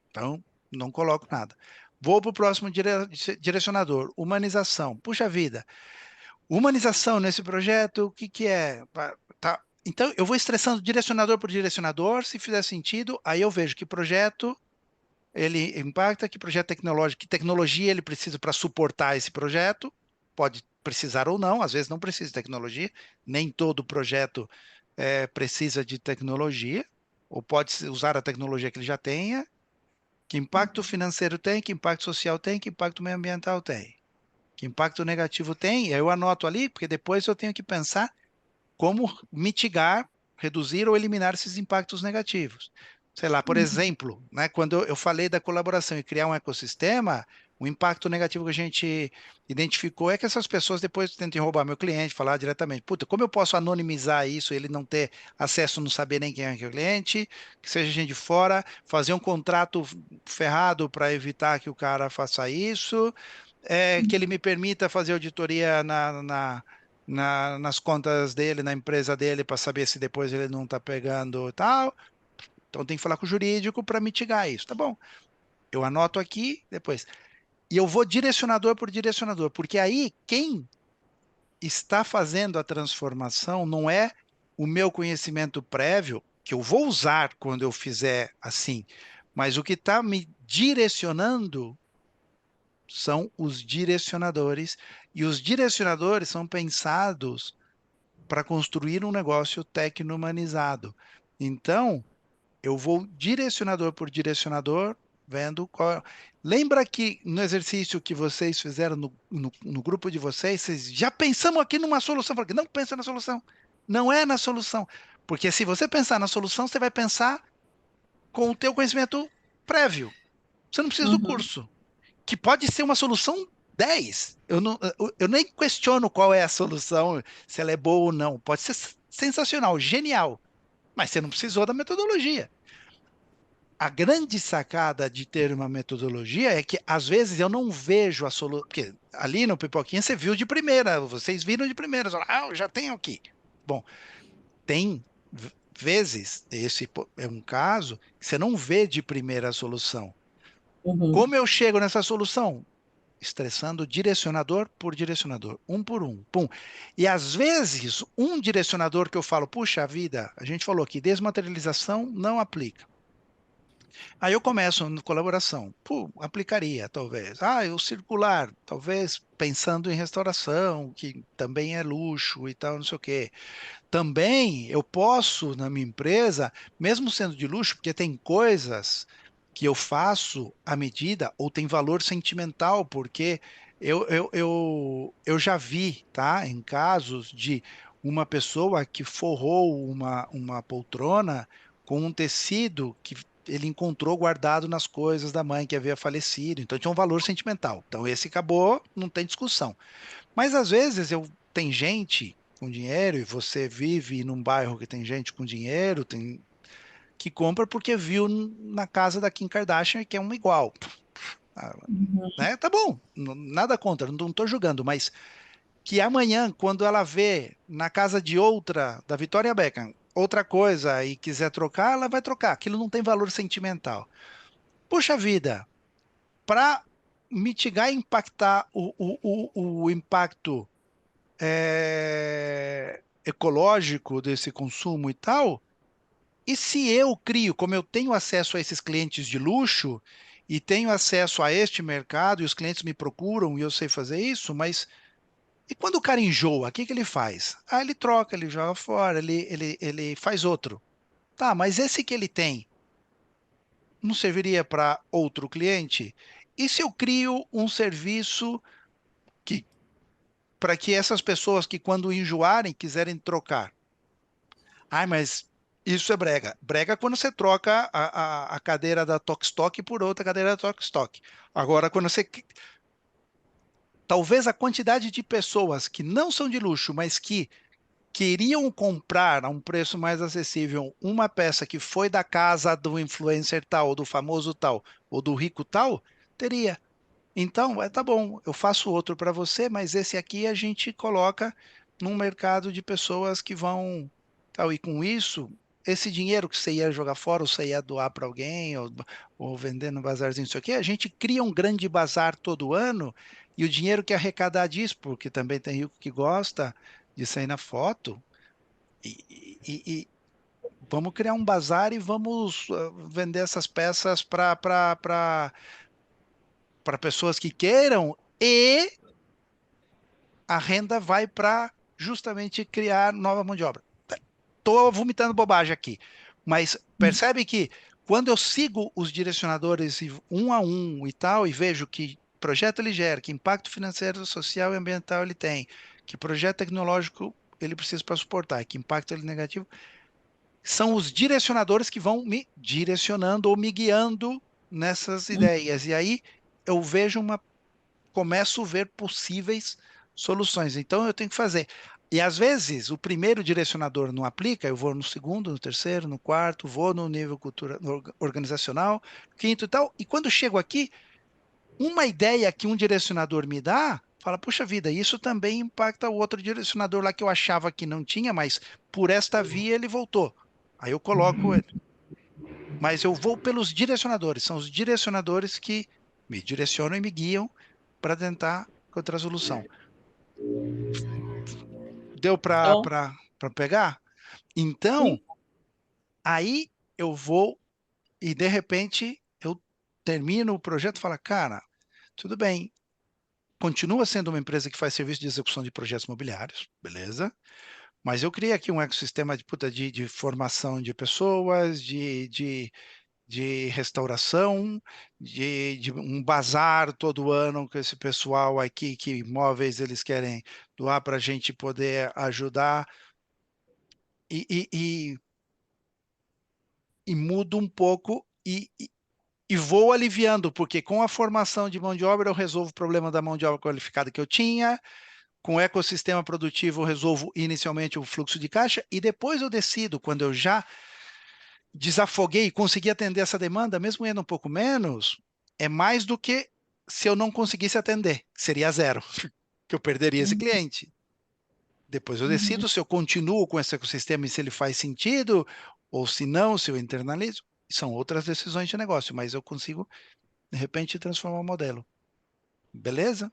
Então, não coloco nada. Vou para o próximo direcionador. Humanização. Puxa vida. Humanização nesse projeto, o que é? Tá. Então, eu vou estressando direcionador por direcionador, se fizer sentido, aí eu vejo que projeto ele impacta, que projeto tecnológico, que tecnologia ele precisa para suportar esse projeto, pode precisar ou não, às vezes não precisa de tecnologia, nem todo projeto precisa de tecnologia, ou pode usar a tecnologia que ele já tenha. Que impacto financeiro tem, que impacto social tem, que impacto meioambiental tem, que impacto negativo tem, eu anoto ali, porque depois eu tenho que pensar como mitigar, reduzir ou eliminar esses impactos negativos. Sei lá, por exemplo, né, quando eu falei da colaboração e criar um ecossistema, o impacto negativo que a gente identificou é que essas pessoas depois tentem roubar meu cliente, falar diretamente, puta, como eu posso anonimizar isso, ele não ter acesso, não saber nem quem é o cliente, que seja gente de fora, fazer um contrato ferrado para evitar que o cara faça isso, que ele me permita fazer auditoria nas contas dele, na empresa dele, para saber se depois ele não está pegando tal. Então tem que falar com o jurídico para mitigar isso. Tá bom. Eu anoto aqui depois. E eu vou direcionador por direcionador, porque aí quem está fazendo a transformação não é o meu conhecimento prévio, que eu vou usar quando eu fizer assim, mas o que está me direcionando são os direcionadores, e os direcionadores são pensados para construir um negócio tecno-humanizado. Então, eu vou direcionador por direcionador, vendo qual. Lembra que no exercício que vocês fizeram no grupo de vocês, vocês já pensamos aqui numa solução? Porque não pensa na solução. Não é na solução. Porque se você pensar na solução, você vai pensar com o teu conhecimento prévio. Você não precisa do Uhum. curso, que pode ser uma solução 10. Eu nem questiono qual é a solução, se ela é boa ou não. Pode ser sensacional, genial, mas você não precisou da metodologia. A grande sacada de ter uma metodologia é que, às vezes, eu não vejo a solução. Porque ali no Pipoquinha você viu de primeira, vocês viram de primeira. Eu já tenho aqui. Bom, tem vezes, esse é um caso, que você não vê de primeira a solução. Uhum. Como eu chego nessa solução? Estressando direcionador por direcionador, um por um, pum. E às vezes, um direcionador que eu falo, puxa vida, a gente falou aqui, desmaterialização não aplica. Aí eu começo na colaboração, pô, aplicaria, talvez. Ah, o circular, talvez pensando em restauração, que também é luxo e tal, não sei o quê. Também eu posso, na minha empresa, mesmo sendo de luxo, porque tem coisas que eu faço à medida ou tem valor sentimental, porque eu já vi, tá, em casos de uma pessoa que forrou uma poltrona com um tecido que ele encontrou guardado nas coisas da mãe que havia falecido, então tinha um valor sentimental. Então esse acabou, não tem discussão. Mas às vezes tem gente com dinheiro e você vive num bairro que tem gente com dinheiro, que compra porque viu na casa da Kim Kardashian que é uma igual. Ah, Uhum. né? Tá bom, nada contra, não estou julgando, mas que amanhã, quando ela vê na casa de outra, da Victoria Beckham, outra coisa e quiser trocar, ela vai trocar. Aquilo não tem valor sentimental. Puxa vida, para mitigar e impactar o impacto ecológico desse consumo e tal, e se eu crio, como eu tenho acesso a esses clientes de luxo e tenho acesso a este mercado e os clientes me procuram e eu sei fazer isso, mas e quando o cara enjoa, o que que ele faz? Ah, ele troca, ele joga fora, ele faz outro. Tá, mas esse que ele tem não serviria para outro cliente? E se eu crio um serviço que para que essas pessoas que quando enjoarem quiserem trocar? Ai, mas isso é brega. Brega é quando você troca a cadeira da Tokstok por outra cadeira da Tokstok. Agora, quando você. Talvez a quantidade de pessoas que não são de luxo, mas que queriam comprar a um preço mais acessível uma peça que foi da casa do influencer tal, ou do famoso tal, ou do rico tal, teria. Então, tá bom, eu faço outro para você, mas esse aqui a gente coloca num mercado de pessoas que vão tal. E com isso, esse dinheiro que você ia jogar fora, ou você ia doar para alguém, ou vender no bazarzinho, isso aqui, a gente cria um grande bazar todo ano, e o dinheiro que arrecadar disso, porque também tem rico que gosta de sair na foto, e vamos criar um bazar e vamos vender essas peças para pessoas que queiram, e a renda vai para justamente criar nova mão de obra. Estou vomitando bobagem aqui, mas percebe que quando eu sigo os direcionadores um a um e tal, e vejo que projeto ele gera, que impacto financeiro, social e ambiental ele tem, que projeto tecnológico ele precisa para suportar, que impacto ele negativo, são os direcionadores que vão me direcionando ou me guiando nessas ideias. E aí eu vejo começo a ver possíveis soluções. Então eu tenho que fazer. E às vezes o primeiro direcionador não aplica, eu vou no segundo, no terceiro, no quarto, vou no nível organizacional, quinto e tal. E quando chego aqui, uma ideia que um direcionador me dá, fala, puxa vida, isso também impacta o outro direcionador lá que eu achava que não tinha, mas por esta via ele voltou. Aí eu coloco ele. Mas eu vou pelos direcionadores, são os direcionadores que me direcionam e me guiam para tentar encontrar a solução. Deu para Então, pegar? Então, sim. aí eu vou e de repente eu termino o projeto e falo, cara, tudo bem, continua sendo uma empresa que faz serviço de execução de projetos imobiliários, beleza? Mas eu criei aqui um ecossistema de formação de pessoas, de restauração, de um bazar todo ano com esse pessoal aqui, que imóveis eles querem doar para a gente poder ajudar. E mudo um pouco e vou aliviando, porque com a formação de mão de obra eu resolvo o problema da mão de obra qualificada que eu tinha, com o ecossistema produtivo eu resolvo inicialmente o fluxo de caixa, e depois eu decido, quando eu já desafoguei e consegui atender essa demanda, mesmo indo um pouco menos, é mais do que se eu não conseguisse atender, seria zero, que eu perderia esse Uhum, cliente. Depois eu uhum, decido se eu continuo com esse ecossistema e se ele faz sentido, ou se não, se eu internalizo. São outras decisões de negócio, mas eu consigo, de repente, transformar o modelo. Beleza?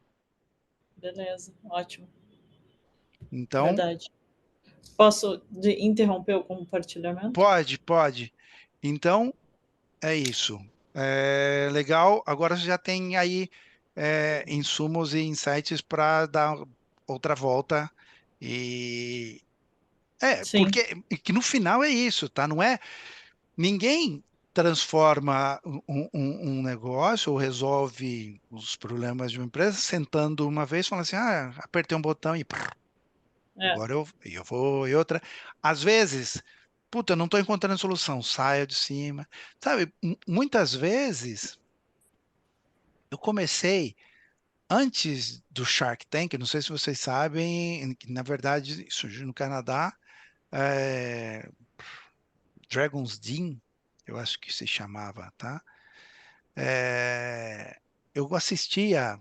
beleza, ótimo, Então, verdade. Posso interromper o compartilhamento? pode. Então, é isso. É legal. Agora você já tem aí insumos e insights para dar outra volta. E Sim. porque que no final é isso, tá? Não é ninguém transforma um negócio ou resolve os problemas de uma empresa sentando uma vez, falando assim, apertei um botão e prr, É. agora eu vou e outra. Às vezes, puta, eu não estou encontrando solução, saio de cima. Sabe, muitas vezes eu comecei antes do Shark Tank, não sei se vocês sabem, que na verdade surgiu no Canadá, é, Dragon's Den, eu acho que se chamava, tá? Eu assistia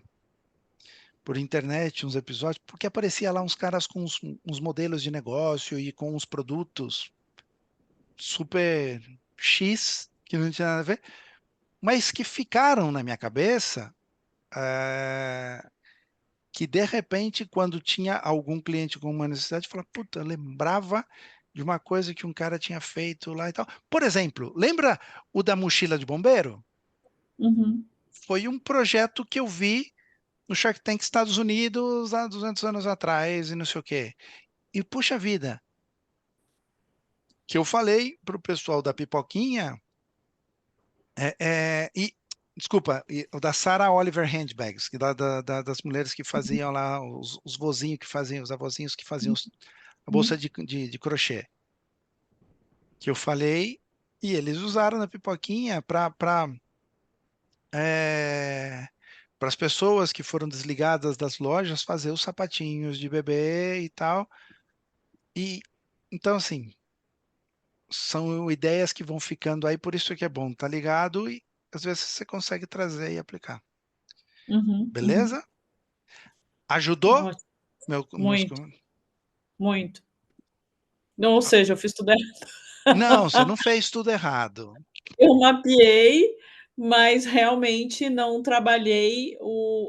por internet uns episódios, porque aparecia lá uns caras com uns modelos de negócio e com uns produtos super X, que não tinha nada a ver, mas que ficaram na minha cabeça, que de repente, quando tinha algum cliente com uma necessidade, eu falava, puta, eu lembrava de uma coisa que um cara tinha feito lá e tal. Por exemplo, lembra o da mochila de bombeiro? Uhum, Foi um projeto que eu vi no Shark Tank Estados Unidos há 200 anos atrás e não sei o quê. E puxa vida, que eu falei para o pessoal da Pipoquinha, desculpa, o da Sarah Oliver Handbags, que das mulheres que faziam lá, os vozinhos que faziam, os avózinhos que faziam a bolsa uhum, de crochê, que eu falei, e eles usaram na Pipoquinha para as pessoas que foram desligadas das lojas fazer os sapatinhos de bebê e tal. E então, assim, são ideias que vão ficando aí, por isso que é bom, tá ligado? E às vezes você consegue trazer e aplicar. uhum, uhum. Beleza? Ajudou? Ótimo. Meus... Muito, muito. Não, ou seja, eu fiz tudo errado. Não, você não fez tudo errado. Eu mapeei, mas realmente não trabalhei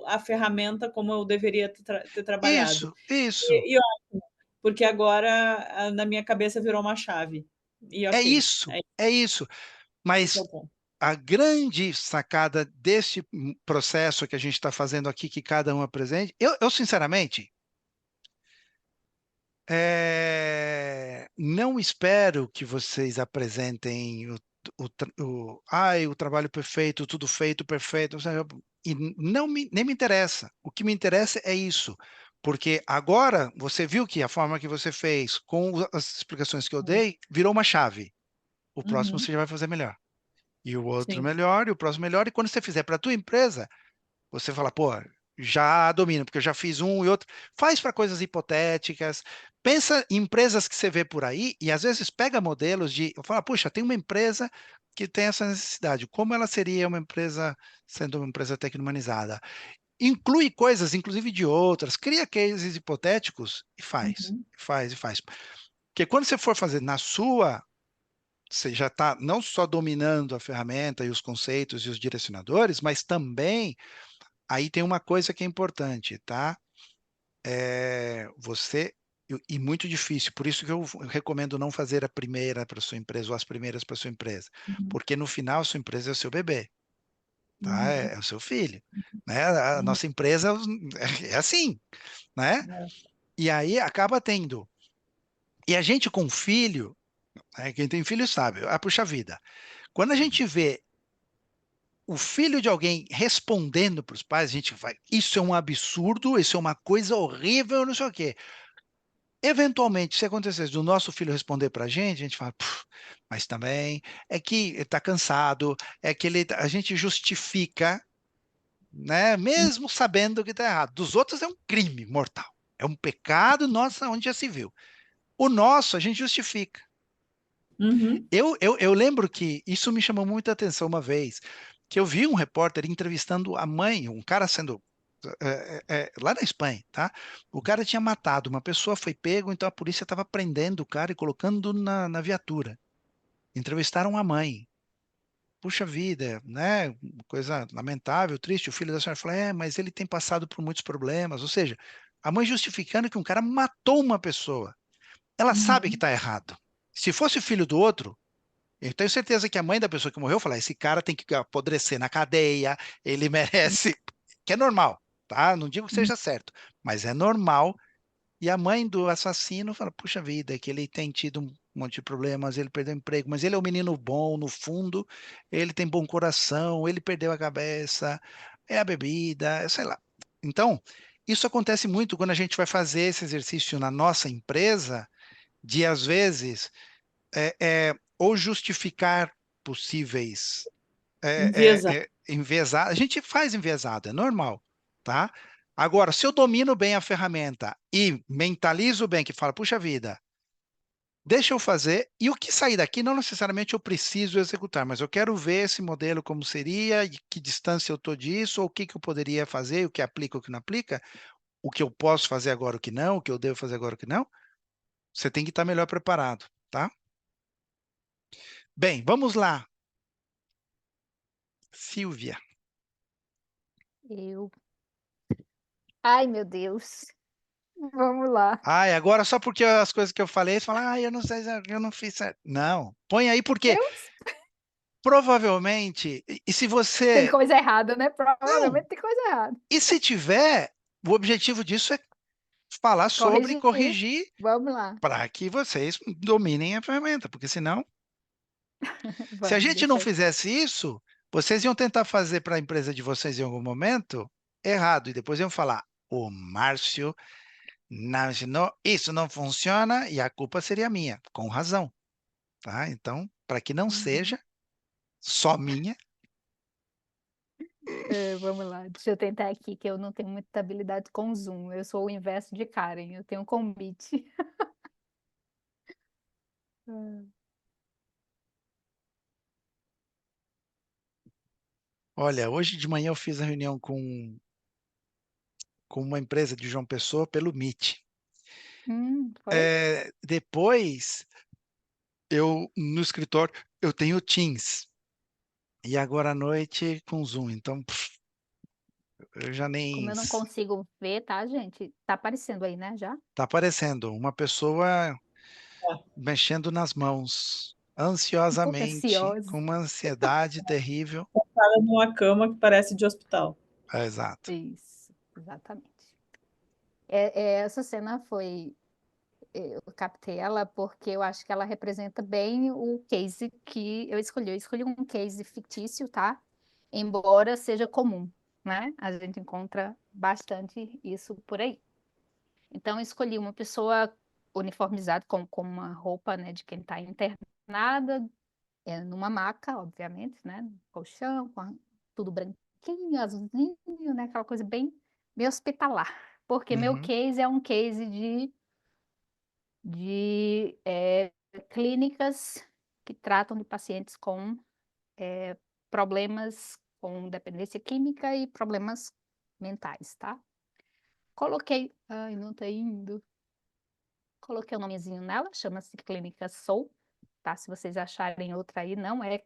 a ferramenta como eu deveria ter trabalhado. Isso. Ótimo, porque agora na minha cabeça virou uma chave. E É ok, isso, é isso. esse é Mas o ponto. a grande sacada desse processo que a gente está fazendo aqui, que cada um apresente, eu sinceramente, Não espero que vocês apresentem o trabalho perfeito, tudo feito, perfeito, e nem me interessa. O que me interessa é isso, porque agora você viu que a forma que você fez, com as explicações que eu dei, virou uma chave. O próximo Uhum. você já vai fazer melhor. E o outro Sim. melhor, e o próximo melhor, e quando você fizer para a tua empresa, você fala, pô, já domino, porque eu já fiz um e outro. Faz para coisas hipotéticas. Pensa em empresas que você vê por aí e às vezes pega modelos de. Fala, puxa, tem uma empresa que tem essa necessidade. Como ela seria uma empresa sendo uma empresa tecno-humanizada? Inclui coisas, inclusive de outras. Cria cases hipotéticos e faz. Uhum. Faz e faz. Porque quando você for fazer na sua, você já está não só dominando a ferramenta e os conceitos e os direcionadores, mas também aí tem uma coisa que é importante, tá? Você e muito difícil, por isso que eu recomendo não fazer a primeira para sua empresa ou as primeiras para sua empresa, Uhum. porque no final a sua empresa é o seu bebê, tá? É Uhum. o seu filho, né? A Uhum. nossa empresa é assim, né? É. E aí acaba tendo. E a gente com filho, né? Quem tem filho sabe, puxa vida. Quando a gente vê o filho de alguém respondendo para os pais, a gente vai, isso é um absurdo, isso é uma coisa horrível, não sei o quê. Eventualmente, se acontecesse do nosso filho responder para a gente fala, mas também é que ele está cansado, é que a gente justifica, né? Mesmo sabendo que está errado. Dos outros é um crime mortal, é um pecado, nossa, onde já se viu. O nosso a gente justifica. Uhum. Eu lembro que isso me chamou muita atenção uma vez, que eu vi um repórter entrevistando a mãe, um cara sendo lá na Espanha, tá? O cara tinha matado uma pessoa, foi pego, então a polícia estava prendendo o cara e colocando na viatura. Entrevistaram a mãe. Puxa vida, né? Coisa lamentável, triste. O filho da senhora falou: mas ele tem passado por muitos problemas. Ou seja, a mãe justificando que um cara matou uma pessoa. Ela sabe que Uhum. está errado. Se fosse o filho do outro, eu tenho certeza que a mãe da pessoa que morreu falar: esse cara tem que apodrecer na cadeia, ele merece, que é normal, tá? Não digo que Uhum. seja certo, mas é normal. E a mãe do assassino fala: puxa vida, que ele tem tido um monte de problemas, ele perdeu o emprego, mas ele é um menino bom, no fundo, ele tem bom coração, ele perdeu a cabeça, é a bebida, sei lá. Então, isso acontece muito quando a gente vai fazer esse exercício na nossa empresa, de às vezes ou justificar possíveis Enviesar. enviesado. A gente faz enviesado, é normal, tá? Agora, se eu domino bem a ferramenta e mentalizo bem, que fala, puxa vida, deixa eu fazer, e o que sair daqui não necessariamente eu preciso executar, mas eu quero ver esse modelo como seria, e que distância eu estou disso, ou o que que eu poderia fazer, o que aplica, o que não aplica, o que eu posso fazer agora, o que não, o que eu devo fazer agora, o que não. Você tem que estar melhor preparado, tá? Bem, vamos lá. Silvia. Eu. Ai, meu Deus. Vamos lá. Ai, agora só porque as coisas que eu falei, você fala, eu não sei, eu não fiz certo. Não, põe aí porque Eu provavelmente, e se tem você, coisa errada, né? não, Provavelmente tem coisa errada. e se tiver, o objetivo disso é falar sobre e Corrigir. corrigir Vamos lá. para que vocês dominem a ferramenta, porque senão, se a Vamos, gente não deixa eu. fizesse isso, vocês iam tentar fazer para a empresa de vocês em algum momento errado, e depois iam falar, o Márcio não ensinou, isso não funciona, e a culpa seria minha, com razão. Tá? Então, para que não Uhum. seja só minha, Vamos lá. Deixa eu tentar aqui, que eu não tenho muita habilidade com Zoom. Eu sou o inverso de Karen. Eu tenho com Meet. Hum. olha, hoje de manhã eu fiz a reunião com uma empresa de João Pessoa pelo Meet. Foi? Depois, eu no escritório, eu tenho Teams. E agora à noite com Zoom. Então, eu já Como nem. eu não consigo ver, tá, gente? Tá aparecendo aí, né, já? Tá aparecendo uma pessoa Tá. mexendo nas mãos, Um pouco ansiosamente, ansiosa. com uma ansiedade terrível. Sentada numa cama que parece de hospital. Exato. Isso, exatamente. Essa cena foi. eu captei ela porque eu acho que ela representa bem o case que eu escolhi. Eu escolhi um case fictício, tá? Embora seja comum, né? A gente encontra bastante isso por aí. Então, eu escolhi uma pessoa uniformizada com uma roupa, né, de quem está internada, numa maca, obviamente, né? No colchão, tudo branquinho, azulzinho, né? Aquela coisa bem hospitalar. Porque meu Uhum. case é um case de clínicas que tratam de pacientes com problemas com dependência química e problemas mentais, tá? Coloquei, ai, não tá indo. Coloquei o nomezinho nela, chama-se Clínica Soul, tá? Se vocês acharem outra aí, não é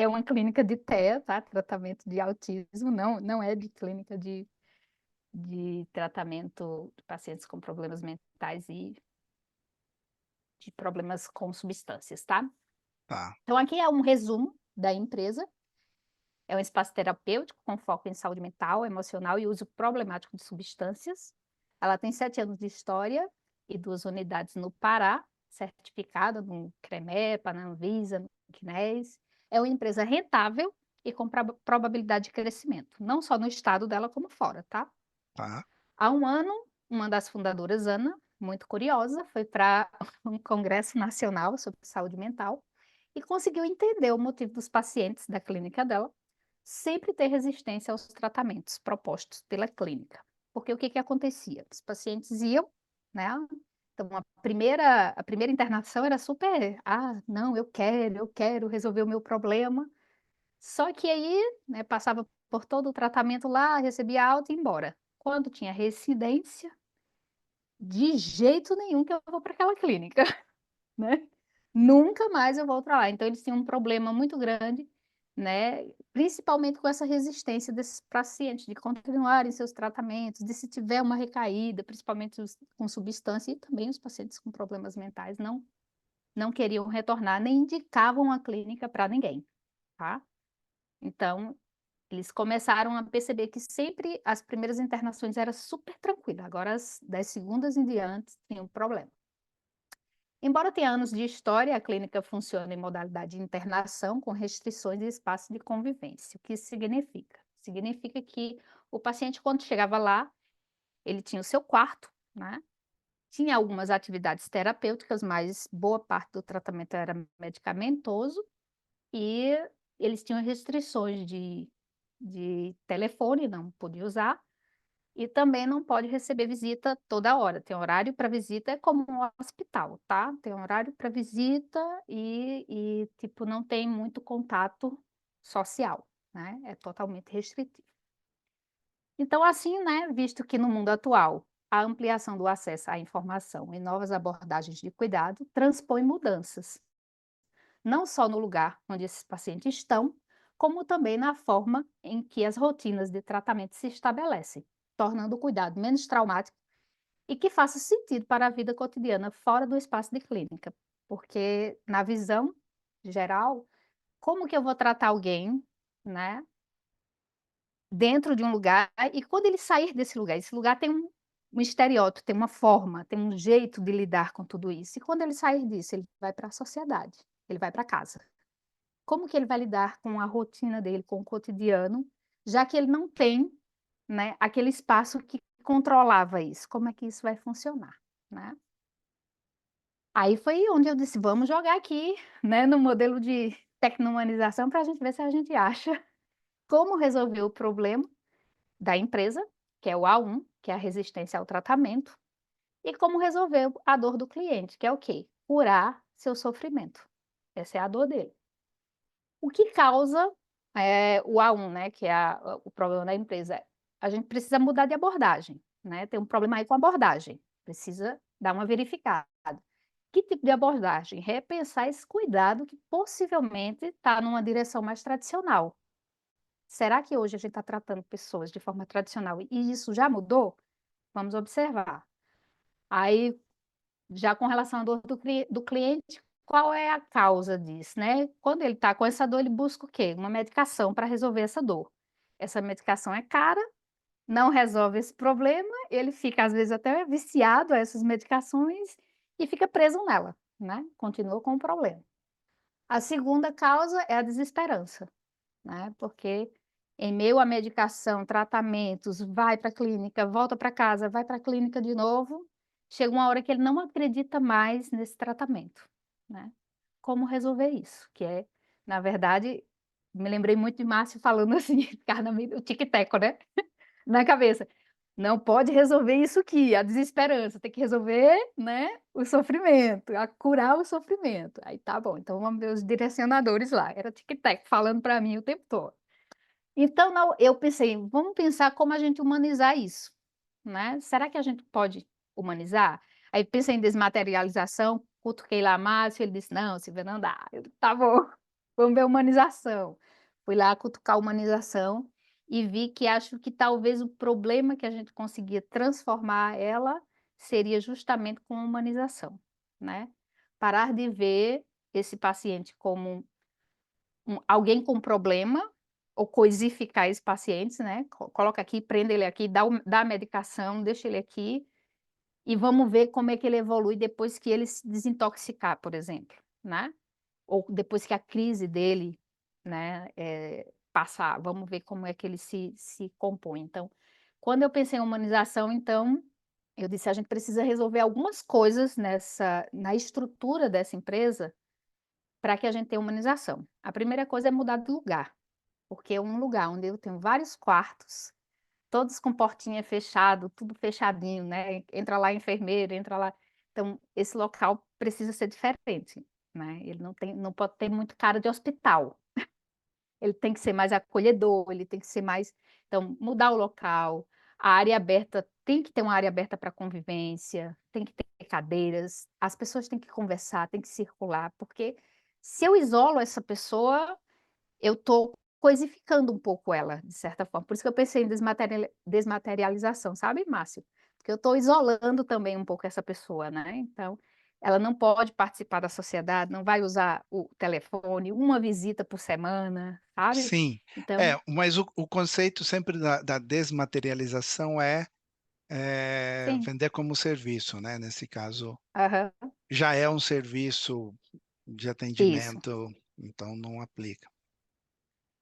uma clínica de TEA, tá? Tratamento de autismo, não é de clínica de tratamento de pacientes com problemas mentais e de problemas com substâncias, tá? Tá. Então, aqui é um resumo da empresa. É um espaço terapêutico com foco em saúde mental, emocional e uso problemático de substâncias. Ela tem 7 anos de história e 2 unidades no Pará, certificada no CREMEPA, na Anvisa, no CNES. É uma empresa rentável e com probabilidade de crescimento, não só no estado dela, como fora, tá? Tá. Há um ano, uma das fundadoras, Ana, muito curiosa, foi para um congresso nacional sobre saúde mental e conseguiu entender o motivo dos pacientes da clínica dela sempre ter resistência aos tratamentos propostos pela clínica. Porque o que que acontecia? Os pacientes iam, né? Então, a primeira internação era super, não, eu quero resolver o meu problema. Só que aí, né, passava por todo o tratamento lá, recebia alta e ia embora. Quando tinha residência, de jeito nenhum que eu vou para aquela clínica, né? Nunca mais eu vou para lá. Então, eles tinham um problema muito grande, né? Principalmente com essa resistência desses pacientes de continuarem seus tratamentos, de se tiver uma recaída, principalmente com substância, e também os pacientes com problemas mentais não queriam retornar, nem indicavam a clínica para ninguém, tá? Então, eles começaram a perceber que sempre as primeiras internações eram super tranquilas, agora das segundas em diante tinha um problema. Embora tenha anos de história, a clínica funciona em modalidade de internação com restrições de espaço de convivência. O que isso significa? Significa que o paciente, quando chegava lá, ele tinha o seu quarto, né? Tinha algumas atividades terapêuticas, mas boa parte do tratamento era medicamentoso e eles tinham restrições de telefone, não podia usar, e também não pode receber visita toda hora. Tem horário para visita, é como um hospital, tá? Tem horário para visita tipo, não tem muito contato social, né? É totalmente restritivo. Então, assim, né, visto que no mundo atual a ampliação do acesso à informação e novas abordagens de cuidado transpõe mudanças, não só no lugar onde esses pacientes estão, como também na forma em que as rotinas de tratamento se estabelecem, tornando o cuidado menos traumático e que faça sentido para a vida cotidiana fora do espaço de clínica. Porque, na visão geral, como que eu vou tratar alguém, né, dentro de um lugar, e quando ele sair desse lugar, esse lugar tem um estereótipo, tem uma forma, tem um jeito de lidar com tudo isso. E quando ele sair disso, ele vai para a sociedade, ele vai para casa. Como que ele vai lidar com a rotina dele, com o cotidiano, já que ele não tem, né, aquele espaço que controlava isso? Como é que isso vai funcionar, né? Aí foi onde eu disse, vamos jogar aqui, né, no modelo de tecno-humanização para a gente ver se a gente acha como resolver o problema da empresa, que é o A1, que é a resistência ao tratamento, e como resolver a dor do cliente, que é o quê? Curar seu sofrimento. Essa é a dor dele. O que causa o A1, né, que é o problema da empresa? A gente precisa mudar de abordagem, né? Tem um problema aí com a abordagem, precisa dar uma verificada. Que tipo de abordagem? Repensar esse cuidado que possivelmente está numa direção mais tradicional. Será que hoje a gente está tratando pessoas de forma tradicional e isso já mudou? Vamos observar. Aí, já com relação à dor do cliente, qual é a causa disso, né? Quando ele está com essa dor, ele busca o quê? Uma medicação para resolver essa dor. Essa medicação é cara, não resolve esse problema, ele fica, às vezes, até viciado a essas medicações e fica preso nela, né? Continua com o problema. A segunda causa é a desesperança, né? Porque em meio à medicação, tratamentos, vai para a clínica, volta para casa, vai para a clínica de novo, chega uma hora que ele não acredita mais nesse tratamento, né? Como resolver isso? Que é, na verdade, me lembrei muito de Márcio falando assim, o tic-teco, né? Na cabeça. Não pode resolver isso aqui, a desesperança, tem que resolver, né, o sofrimento, a curar o sofrimento. Aí tá bom, então vamos ver os direcionadores lá. Era tic-tac falando para mim o tempo todo. Então, eu pensei, vamos pensar como a gente humanizar isso, né? Será que a gente pode humanizar? Aí pensei em desmaterialização, cutuquei lá Márcio, ele disse, não, Silvia, não dá. Eu, tá bom, vamos ver humanização. Fui lá cutucar a humanização e vi que acho que talvez o problema que a gente conseguia transformar ela seria justamente com a humanização, né? Parar de ver esse paciente como alguém com problema, ou coisificar esses pacientes, né? Coloca aqui, prende ele aqui, dá a medicação, deixa ele aqui, e vamos ver como é que ele evolui depois que ele se desintoxicar, por exemplo, né? Ou depois que a crise dele, né, passar, vamos ver como é que ele se compõe. Então, quando eu pensei em humanização, então, eu disse, a gente precisa resolver algumas coisas na estrutura dessa empresa para que a gente tenha humanização. A primeira coisa é mudar de lugar, porque é um lugar onde eu tenho vários quartos, todos com portinha fechado, tudo fechadinho, né? Entra lá enfermeiro, entra lá. Então, esse local precisa ser diferente, né? Ele não pode ter muito cara de hospital. Ele tem que ser mais acolhedor, ele tem que ser mais. Então, mudar o local, a área aberta, tem que ter uma área aberta para convivência, tem que ter cadeiras, as pessoas têm que conversar, tem que circular, porque se eu isolo essa pessoa, eu estou coisificando um pouco ela, de certa forma. Por isso que eu pensei em desmaterialização, sabe, Márcio? Porque eu estou isolando também um pouco essa pessoa, né? Então, ela não pode participar da sociedade, não vai usar o telefone, uma visita por semana, sabe? Sim, Então, mas o conceito sempre da desmaterialização é, sim, vender como serviço, né? Nesse caso, aham, já é um serviço de isso. atendimento, então não aplica.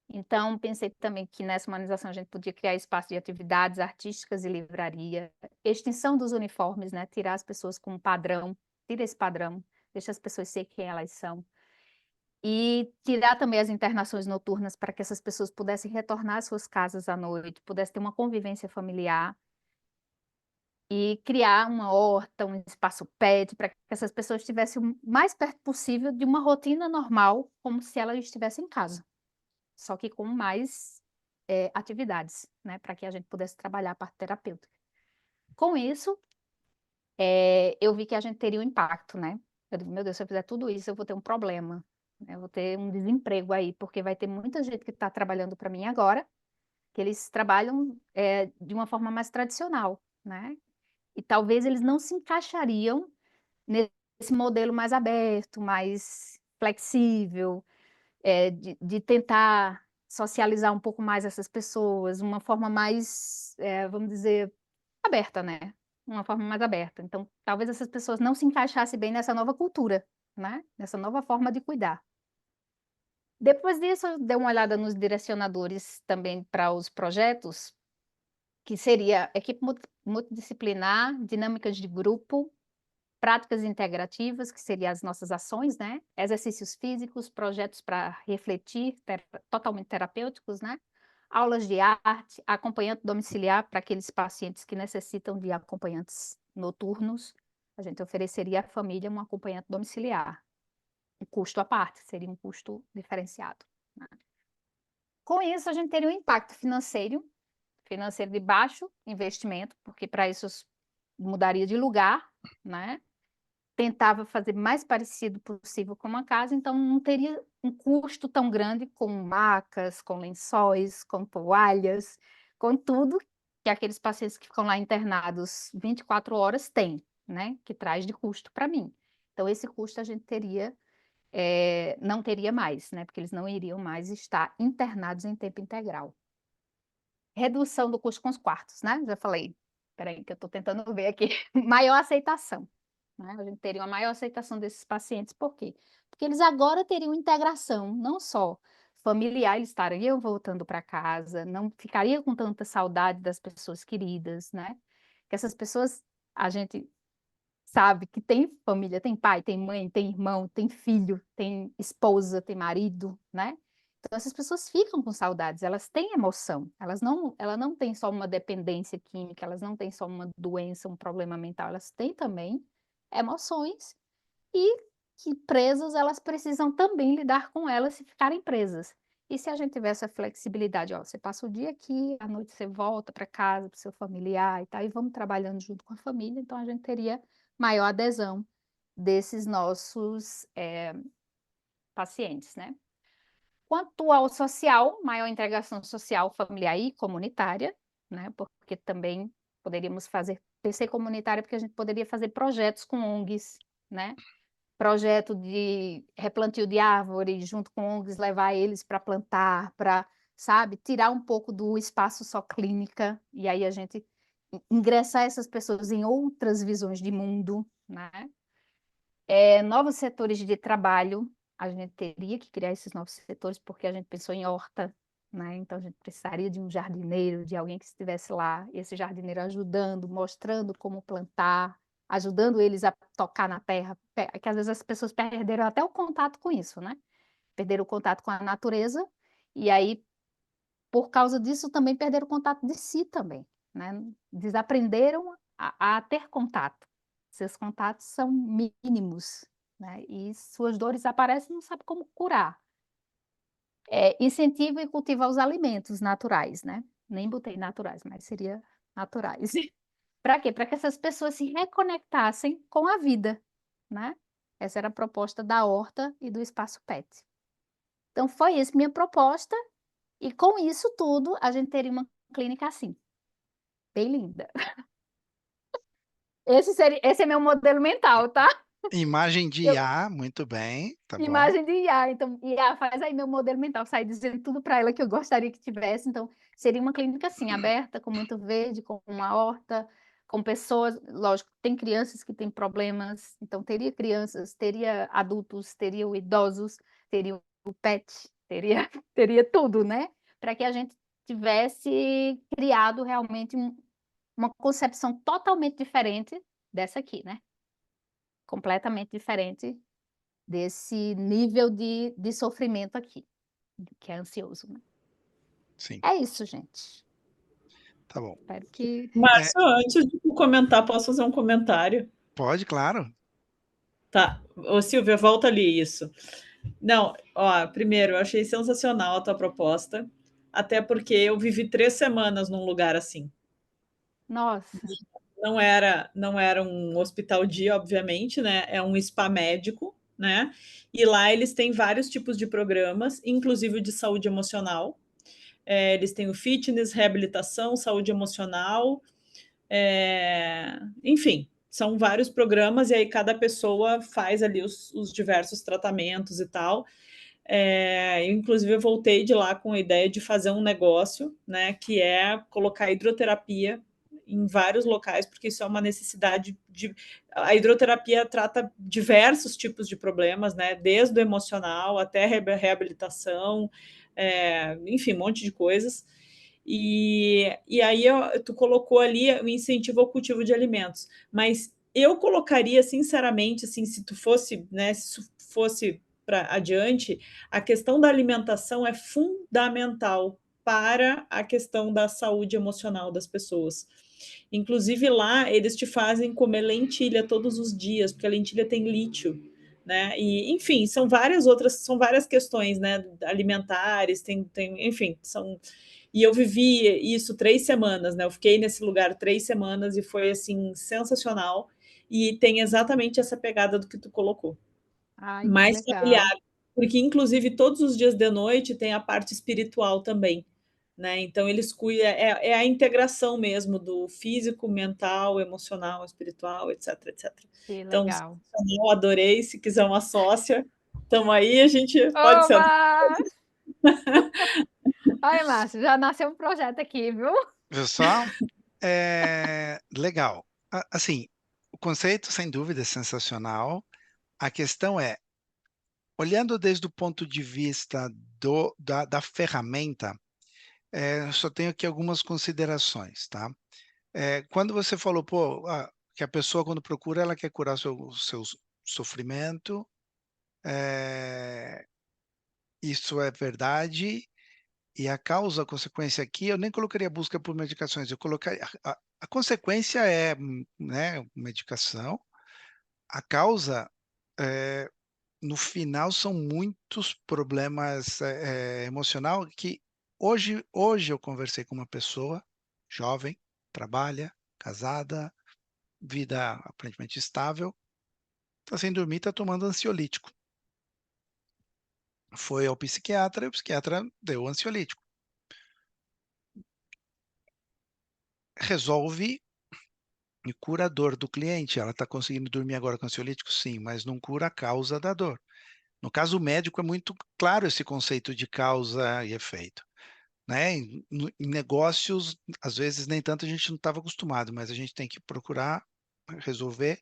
Então, pensei também que nessa humanização a gente podia criar espaço de atividades artísticas e livraria, extinção dos uniformes, né? Tirar as pessoas com um padrão, tira esse padrão, deixa as pessoas ser quem elas são. E tirar também as internações noturnas para que essas pessoas pudessem retornar às suas casas à noite, pudessem ter uma convivência familiar e criar uma horta, um espaço pet, para que essas pessoas estivessem o mais perto possível de uma rotina normal, como se elas estivessem em casa, só que com mais atividades, né, para que a gente pudesse trabalhar a parte terapêutica. Com isso, eu vi que a gente teria um impacto, né? Eu digo, meu Deus, se eu fizer tudo isso, eu vou ter um problema, né? Eu vou ter um desemprego aí, porque vai ter muita gente que está trabalhando para mim agora, que eles trabalham de uma forma mais tradicional, né? E talvez eles não se encaixariam nesse modelo mais aberto, mais flexível, de tentar socializar um pouco mais essas pessoas, uma forma mais, vamos dizer, aberta, né? Uma forma mais aberta. Então, talvez essas pessoas não se encaixassem bem nessa nova cultura, né? Nessa nova forma de cuidar. Depois disso, eu dei uma olhada nos direcionadores também para os projetos, que seria equipe multidisciplinar, dinâmicas de grupo, práticas integrativas, que seriam as nossas ações, né? Exercícios físicos, projetos para refletir, totalmente terapêuticos, né? Aulas de arte, acompanhante domiciliar para aqueles pacientes que necessitam de acompanhantes noturnos. A gente ofereceria à família um acompanhante domiciliar. Um custo à parte, seria um custo diferenciado, né? Com isso, a gente teria um impacto financeiro de baixo investimento, porque para isso mudaria de lugar, né? Tentava fazer mais parecido possível com uma casa, então não teria um custo tão grande com macas, com lençóis, com toalhas, com tudo que aqueles pacientes que ficam lá internados 24 horas têm, né? Que traz de custo para mim. Então, esse custo a gente não teria mais, né? Porque eles não iriam mais estar internados em tempo integral. redução do custo com os quartos, né? Já falei. Peraí, que eu estou tentando ver aqui. Maior aceitação, né? A gente teria uma maior aceitação desses pacientes. Por quê? Porque eles agora teriam integração, não só familiar, eles estariam voltando para casa, não ficariam com tanta saudade das pessoas queridas, né? Que essas pessoas, a gente sabe que tem família, tem pai, tem mãe, tem irmão, tem filho, tem esposa, tem marido, né? Então essas pessoas ficam com saudades, elas têm emoção, ela não tem só uma dependência química, elas não têm só uma doença, um problema mental, elas têm também emoções e que presas elas precisam também lidar com elas se ficarem presas. E se a gente tiver essa flexibilidade, ó, você passa o dia aqui, à noite você volta para casa, para o seu familiar e tal, e vamos trabalhando junto com a família, então a gente teria maior adesão desses nossos pacientes, né? Quanto ao social, maior integração social, familiar e comunitária, né? Porque também poderíamos fazer PC comunitária, porque a gente poderia fazer projetos com ONGs, né? Projeto de replantio de árvore junto com ONGs, levar eles para plantar, para, sabe, tirar um pouco do espaço só clínica, e aí a gente ingressar essas pessoas em outras visões de mundo, né? Novos setores de trabalho, a gente teria que criar esses novos setores, porque a gente pensou em horta, né? Então a gente precisaria de um jardineiro, de alguém que estivesse lá, esse jardineiro ajudando, mostrando como plantar, ajudando eles a tocar na terra, que às vezes as pessoas perderam até o contato com isso, né? Perderam o contato com a natureza, e aí, por causa disso, também perderam o contato de si também, né? Desaprenderam a ter contato. Seus contatos são mínimos, né? E suas dores aparecem e não sabe como curar. Incentiva e cultiva os alimentos naturais, né? Nem botei naturais, mas seria naturais. Para quê? Para que essas pessoas se reconectassem com a vida, né? Essa era a proposta da horta e do espaço PET. Então, foi essa minha proposta, e com isso tudo, a gente teria uma clínica assim, bem linda. Esse é meu modelo mental, tá? Imagem de IA, muito bem, tá bom. Imagem de IA, então, IA faz aí meu modelo mental, sai dizendo tudo para ela que eu gostaria que tivesse, então, seria uma clínica assim, aberta, com muito verde, com uma horta, com pessoas, lógico, tem crianças que têm problemas, então teria crianças, teria adultos, teria idosos, teria o pet, teria tudo, né? Para que a gente tivesse criado realmente uma concepção totalmente diferente dessa aqui, né? Completamente diferente desse nível de sofrimento aqui, que é ansioso, né? Sim, É isso, gente. tá bom. Espero que... Márcio, antes de tu comentar, posso fazer um comentário? Pode, claro. Tá. Ô, Silvia, volta ali, isso. Não, ó, primeiro, eu achei sensacional a tua proposta, até porque eu vivi 3 semanas num lugar assim. Nossa, Não era um hospital dia, obviamente, né? É um spa médico, né? E lá eles têm vários tipos de programas, inclusive de saúde emocional. Eles têm o fitness, reabilitação, saúde emocional, enfim, são vários programas, e aí cada pessoa faz ali os diversos tratamentos e tal. Inclusive, eu voltei de lá com a ideia de fazer um negócio, né, que é colocar hidroterapia em vários locais, porque isso é uma necessidade de... A hidroterapia trata diversos tipos de problemas, né, desde o emocional até reabilitação, enfim, um monte de coisas. E aí tu colocou ali o incentivo ao cultivo de alimentos, mas eu colocaria, sinceramente, assim, se tu fosse, né, se fosse para adiante, a questão da alimentação é fundamental para a questão da saúde emocional das pessoas. Inclusive lá eles te fazem comer lentilha todos os dias, porque a lentilha tem lítio, né? E enfim, são várias questões, né, alimentares, enfim, são. E eu vivi isso 3 semanas, né? Eu fiquei nesse lugar 3 semanas e foi assim sensacional. E tem exatamente essa pegada do que tu colocou, ai, que mais legal. familiar, porque inclusive todos os dias de noite tem a parte espiritual também, né? Então eles cuidam, é a integração mesmo do físico, mental, emocional, espiritual, etc, etc. Que Então, legal. eu adorei, se quiser uma sócia, estamos aí, a gente pode ser. Oba! Ai, Márcio, já nasceu um projeto aqui, viu? Viu só? Legal. Assim, o conceito, sem dúvida, é sensacional. A questão é, olhando desde o ponto de vista da ferramenta, eu só tenho aqui algumas considerações, tá? Quando você falou, pô, que a pessoa, quando procura, ela quer curar seu sofrimento, isso é verdade, e a causa, a consequência aqui, eu nem colocaria busca por medicações, eu colocaria, a consequência é, né, medicação, a causa, é, no final, são muitos problemas emocional que hoje eu conversei com uma pessoa jovem, trabalha, casada, vida aparentemente estável, está sem dormir, está tomando ansiolítico. Foi ao psiquiatra e o psiquiatra deu ansiolítico. Resolve e cura a dor do cliente. Ela está conseguindo dormir agora com ansiolítico? Sim, mas não cura a causa da dor. No caso médico, é muito claro esse conceito de causa e efeito. Né? Em negócios, às vezes, nem tanto a gente não estava acostumado, mas a gente tem que procurar resolver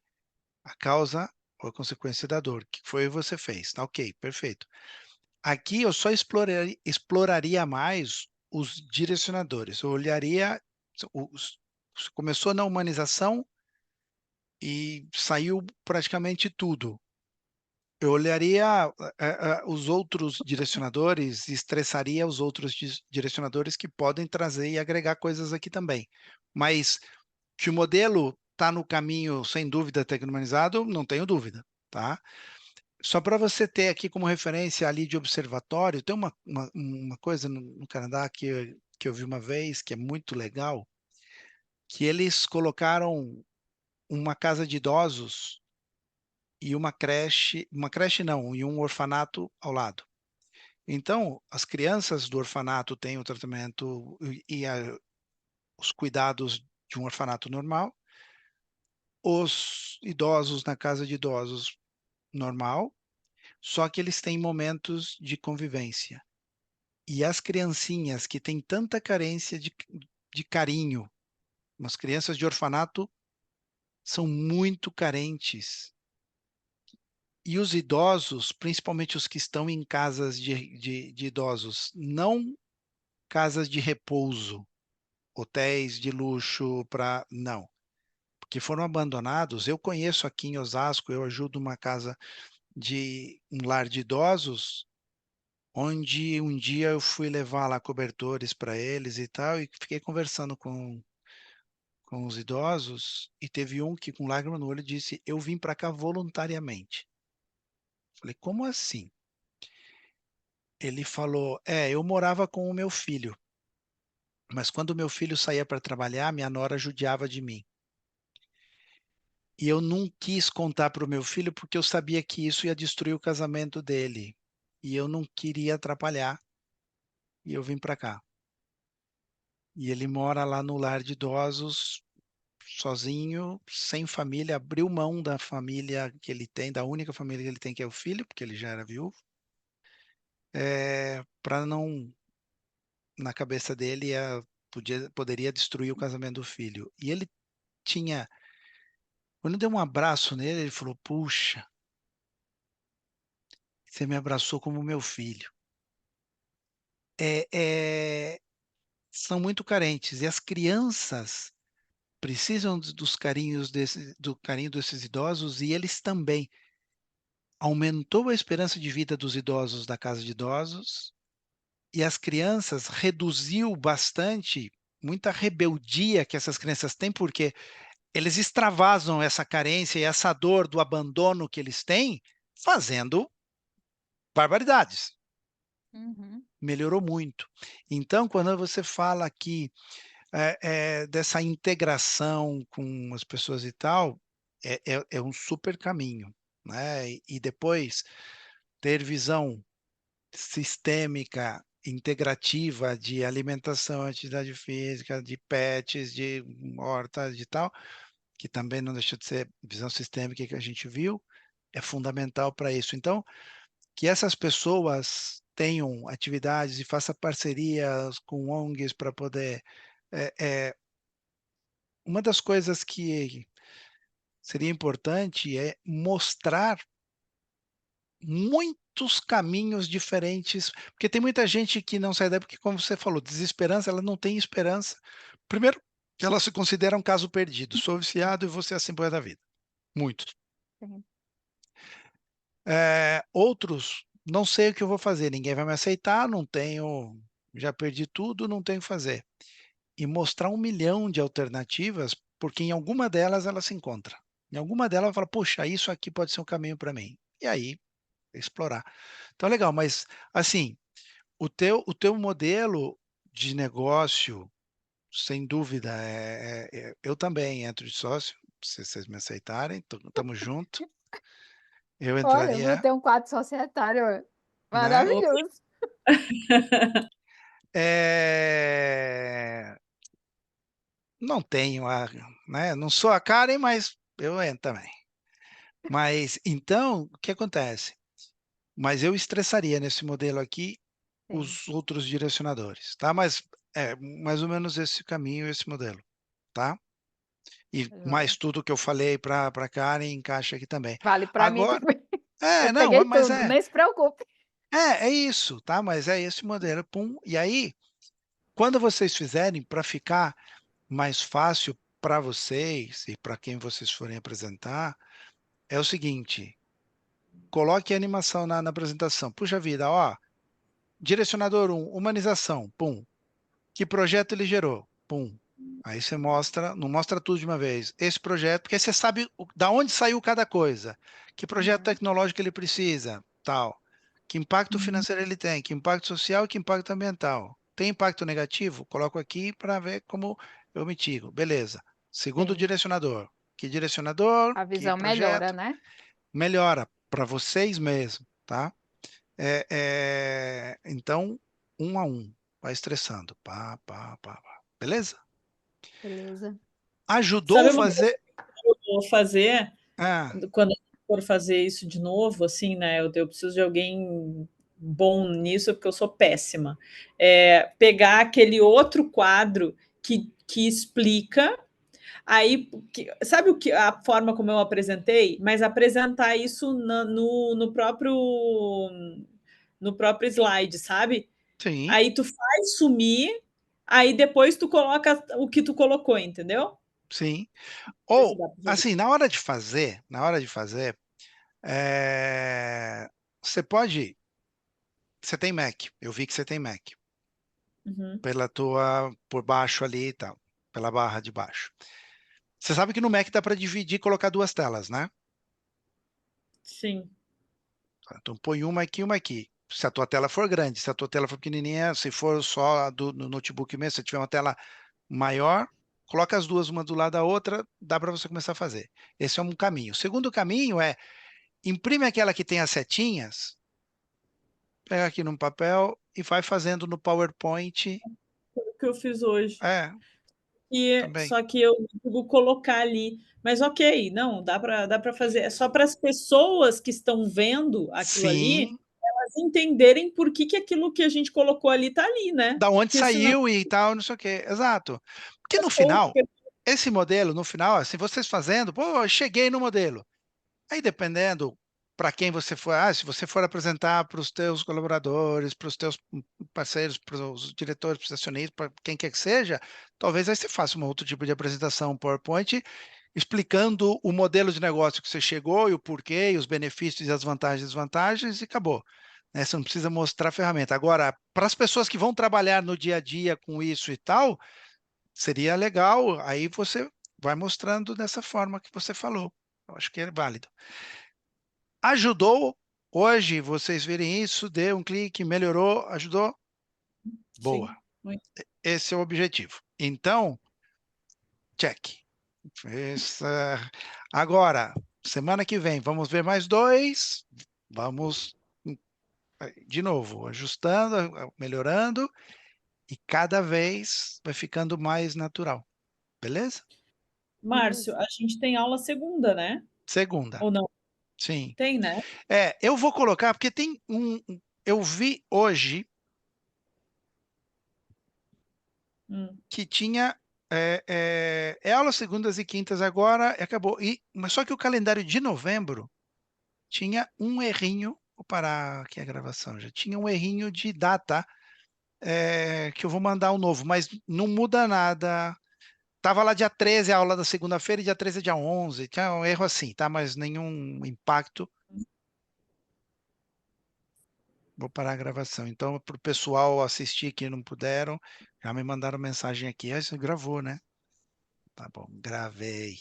a causa ou a consequência da dor, que foi o que você fez. Tá ok, perfeito. Aqui eu só exploraria mais os direcionadores. Eu olharia, começou na humanização e saiu praticamente tudo. Eu olharia os outros direcionadores e estressaria os outros direcionadores que podem trazer e agregar coisas aqui também. Mas que o modelo está no caminho, sem dúvida, tecno-humanizado, não tenho dúvida, tá? Só para você ter aqui como referência ali de observatório, tem uma coisa no Canadá que eu vi uma vez, que é muito legal, que eles colocaram uma casa de idosos e uma creche não, e um orfanato ao lado. Então, as crianças do orfanato têm o tratamento os cuidados de um orfanato normal, os idosos na casa de idosos normal, só que eles têm momentos de convivência. E as criancinhas que têm tanta carência de carinho, as crianças de orfanato são muito carentes. E os idosos, principalmente os que estão em casas de idosos, não casas de repouso, hotéis de luxo para não, porque foram abandonados. Eu conheço aqui em Osasco, eu ajudo uma casa de um lar de idosos, onde um dia eu fui levar lá cobertores para eles e tal, e fiquei conversando com os idosos, e teve um que com lágrima no olho disse: eu vim para cá voluntariamente. Falei, como assim? Ele falou, eu morava com o meu filho, mas quando o meu filho saía para trabalhar, minha nora judiava de mim. E eu não quis contar para o meu filho porque eu sabia que isso ia destruir o casamento dele. E eu não queria atrapalhar. E eu vim para cá. E ele mora lá no lar de idosos, sozinho, sem família, abriu mão da família que ele tem, da única família que ele tem, que é o filho, porque ele já era viúvo, para não, na cabeça dele, poderia destruir o casamento do filho. E ele tinha, quando eu dei um abraço nele, ele falou, puxa, você me abraçou como meu filho. É, é, são muito carentes, e as crianças precisam dos carinhos do carinho desses idosos, e eles também. Aumentou a esperança de vida dos idosos da casa de idosos, e as crianças reduziu bastante muita rebeldia que essas crianças têm, porque eles extravasam essa carência e essa dor do abandono que eles têm fazendo barbaridades. Uhum. Melhorou muito. Então, quando você fala aqui dessa integração com as pessoas e tal, é um super caminho, né? E depois ter visão sistêmica, integrativa de alimentação, atividade física, de pets, de hortas, de tal, que também não deixa de ser visão sistêmica que a gente viu, é fundamental para isso. Então, que essas pessoas tenham atividades e faça parcerias com ONGs para poder... uma das coisas que seria importante é mostrar muitos caminhos diferentes, porque tem muita gente que não sai daí, porque como você falou, desesperança, ela não tem esperança. Primeiro, ela se considera um caso perdido, sou viciado e vou ser assim pro resto da vida. Muitos. Sim. Outros, não sei o que eu vou fazer, ninguém vai me aceitar, não tenho, já perdi tudo, não tenho o que fazer. E mostrar 1 milhão de alternativas, porque em alguma delas ela se encontra. Em alguma delas ela fala, puxa, isso aqui pode ser um caminho para mim. E aí, explorar. Então, legal, mas assim, o teu modelo de negócio, sem dúvida, eu também entro de sócio, se vocês me aceitarem, estamos junto. Eu Olha, vou entraria, ter um quadro societário né? maravilhoso. É, não tenho né? Não sou a Karen, mas eu entro também. Mas então, o que acontece? Mas eu estressaria nesse modelo aqui Sim, os outros direcionadores, tá? Mas é mais ou menos esse caminho, esse modelo, tá? E joia. mais tudo que eu falei para Karen encaixa aqui também. Vale para mim Agora, também. Eu não, peguei mas tudo, nem se preocupe. é isso, tá? Mas é esse modelo, pum. E aí, quando vocês fizerem, para ficar mais fácil para vocês e para quem vocês forem apresentar, é o seguinte: coloque a animação na apresentação. Puxa vida, ó, direcionador 1, humanização, pum. Que projeto ele gerou? Pum. Aí você mostra, não mostra tudo de uma vez. Esse projeto, porque aí você sabe da onde saiu cada coisa. Que projeto Uhum, tecnológico ele precisa, tal. Que impacto Uhum. financeiro ele tem, que impacto social e que impacto ambiental. Tem impacto negativo? Coloco aqui para ver como eu mitigo. Beleza. Segundo sim. direcionador. Que direcionador, A que visão melhora, projeto, né? melhora para vocês mesmos, tá? Então, um a um, vai estressando. Pá, pá, pá, pá. Beleza? Beleza. Ajudou Sabe uma coisa fazer. que eu vou fazer Ah, quando eu for fazer isso de novo, assim, né? Eu preciso de alguém bom nisso, porque eu sou péssima. Pegar aquele outro quadro que explica. Aí, sabe a forma como eu apresentei? Mas apresentar isso no próprio slide, sabe? sim, Aí tu faz sumir, aí depois tu coloca o que tu colocou, entendeu? sim. Vê se Ou, dá pra fazer. assim, você pode. Você tem Mac, eu vi que você tem Mac, Uhum, por baixo ali e tal, pela barra de baixo. Você sabe que no Mac dá para dividir e colocar duas telas, né? sim. Então põe uma aqui e uma aqui. Se a tua tela for grande, se a tua tela for pequenininha, se for só no notebook mesmo, se tiver uma tela maior, coloca as duas uma do lado da outra, dá para você começar a fazer. Esse é um caminho. O segundo caminho é imprime aquela que tem as setinhas, pega aqui num papel e vai fazendo no PowerPoint. Foi o que eu fiz hoje. É, também. Só que eu não consigo colocar ali. Mas ok, não, dá para fazer. É só para as pessoas que estão vendo aquilo ali Sim, elas entenderem por que, que aquilo que a gente colocou ali está ali, né? da onde Porque senão saiu e tal, não sei o quê. Exato. Porque no ou final, esse modelo, no final, assim, vocês fazendo, pô, eu cheguei no modelo. Aí, dependendo para quem você for, se você for apresentar para os teus colaboradores, para os teus parceiros, para os diretores, para os acionistas, para quem quer que seja, talvez aí você faça um outro tipo de apresentação, um PowerPoint, explicando o modelo de negócio que você chegou e o porquê, e os benefícios e as vantagens e desvantagens, e acabou. Né? Você não precisa mostrar a ferramenta. Agora, para as pessoas que vão trabalhar no dia a dia com isso e tal, seria legal, aí você vai mostrando dessa forma que você falou. Eu acho que é válido. Ajudou hoje vocês verem isso, deu um clique, melhorou, ajudou? Boa. sim, muito. Esse é o objetivo. Então, check. Agora, semana que vem, vamos ver mais dois. Vamos, de novo, ajustando, melhorando, e cada vez vai ficando mais natural. Beleza? Márcio, Beleza. a gente tem aula segunda, né? Segunda. Ou não? Sim. Tem, né? Eu vou colocar, porque eu vi hoje que tinha aulas segundas e quintas agora, e acabou. Mas só que o calendário de novembro tinha um errinho. Vou parar aqui a gravação, já tinha um errinho de data, que eu vou mandar um novo, mas não muda nada. Tava lá dia 13 a aula da segunda-feira e dia 13 é dia 11. Tinha um erro assim, tá? Mas nenhum impacto. Vou parar a gravação. Então, para o pessoal assistir que não puderam, já me mandaram mensagem aqui. Ah, você gravou, né? Tá bom, gravei.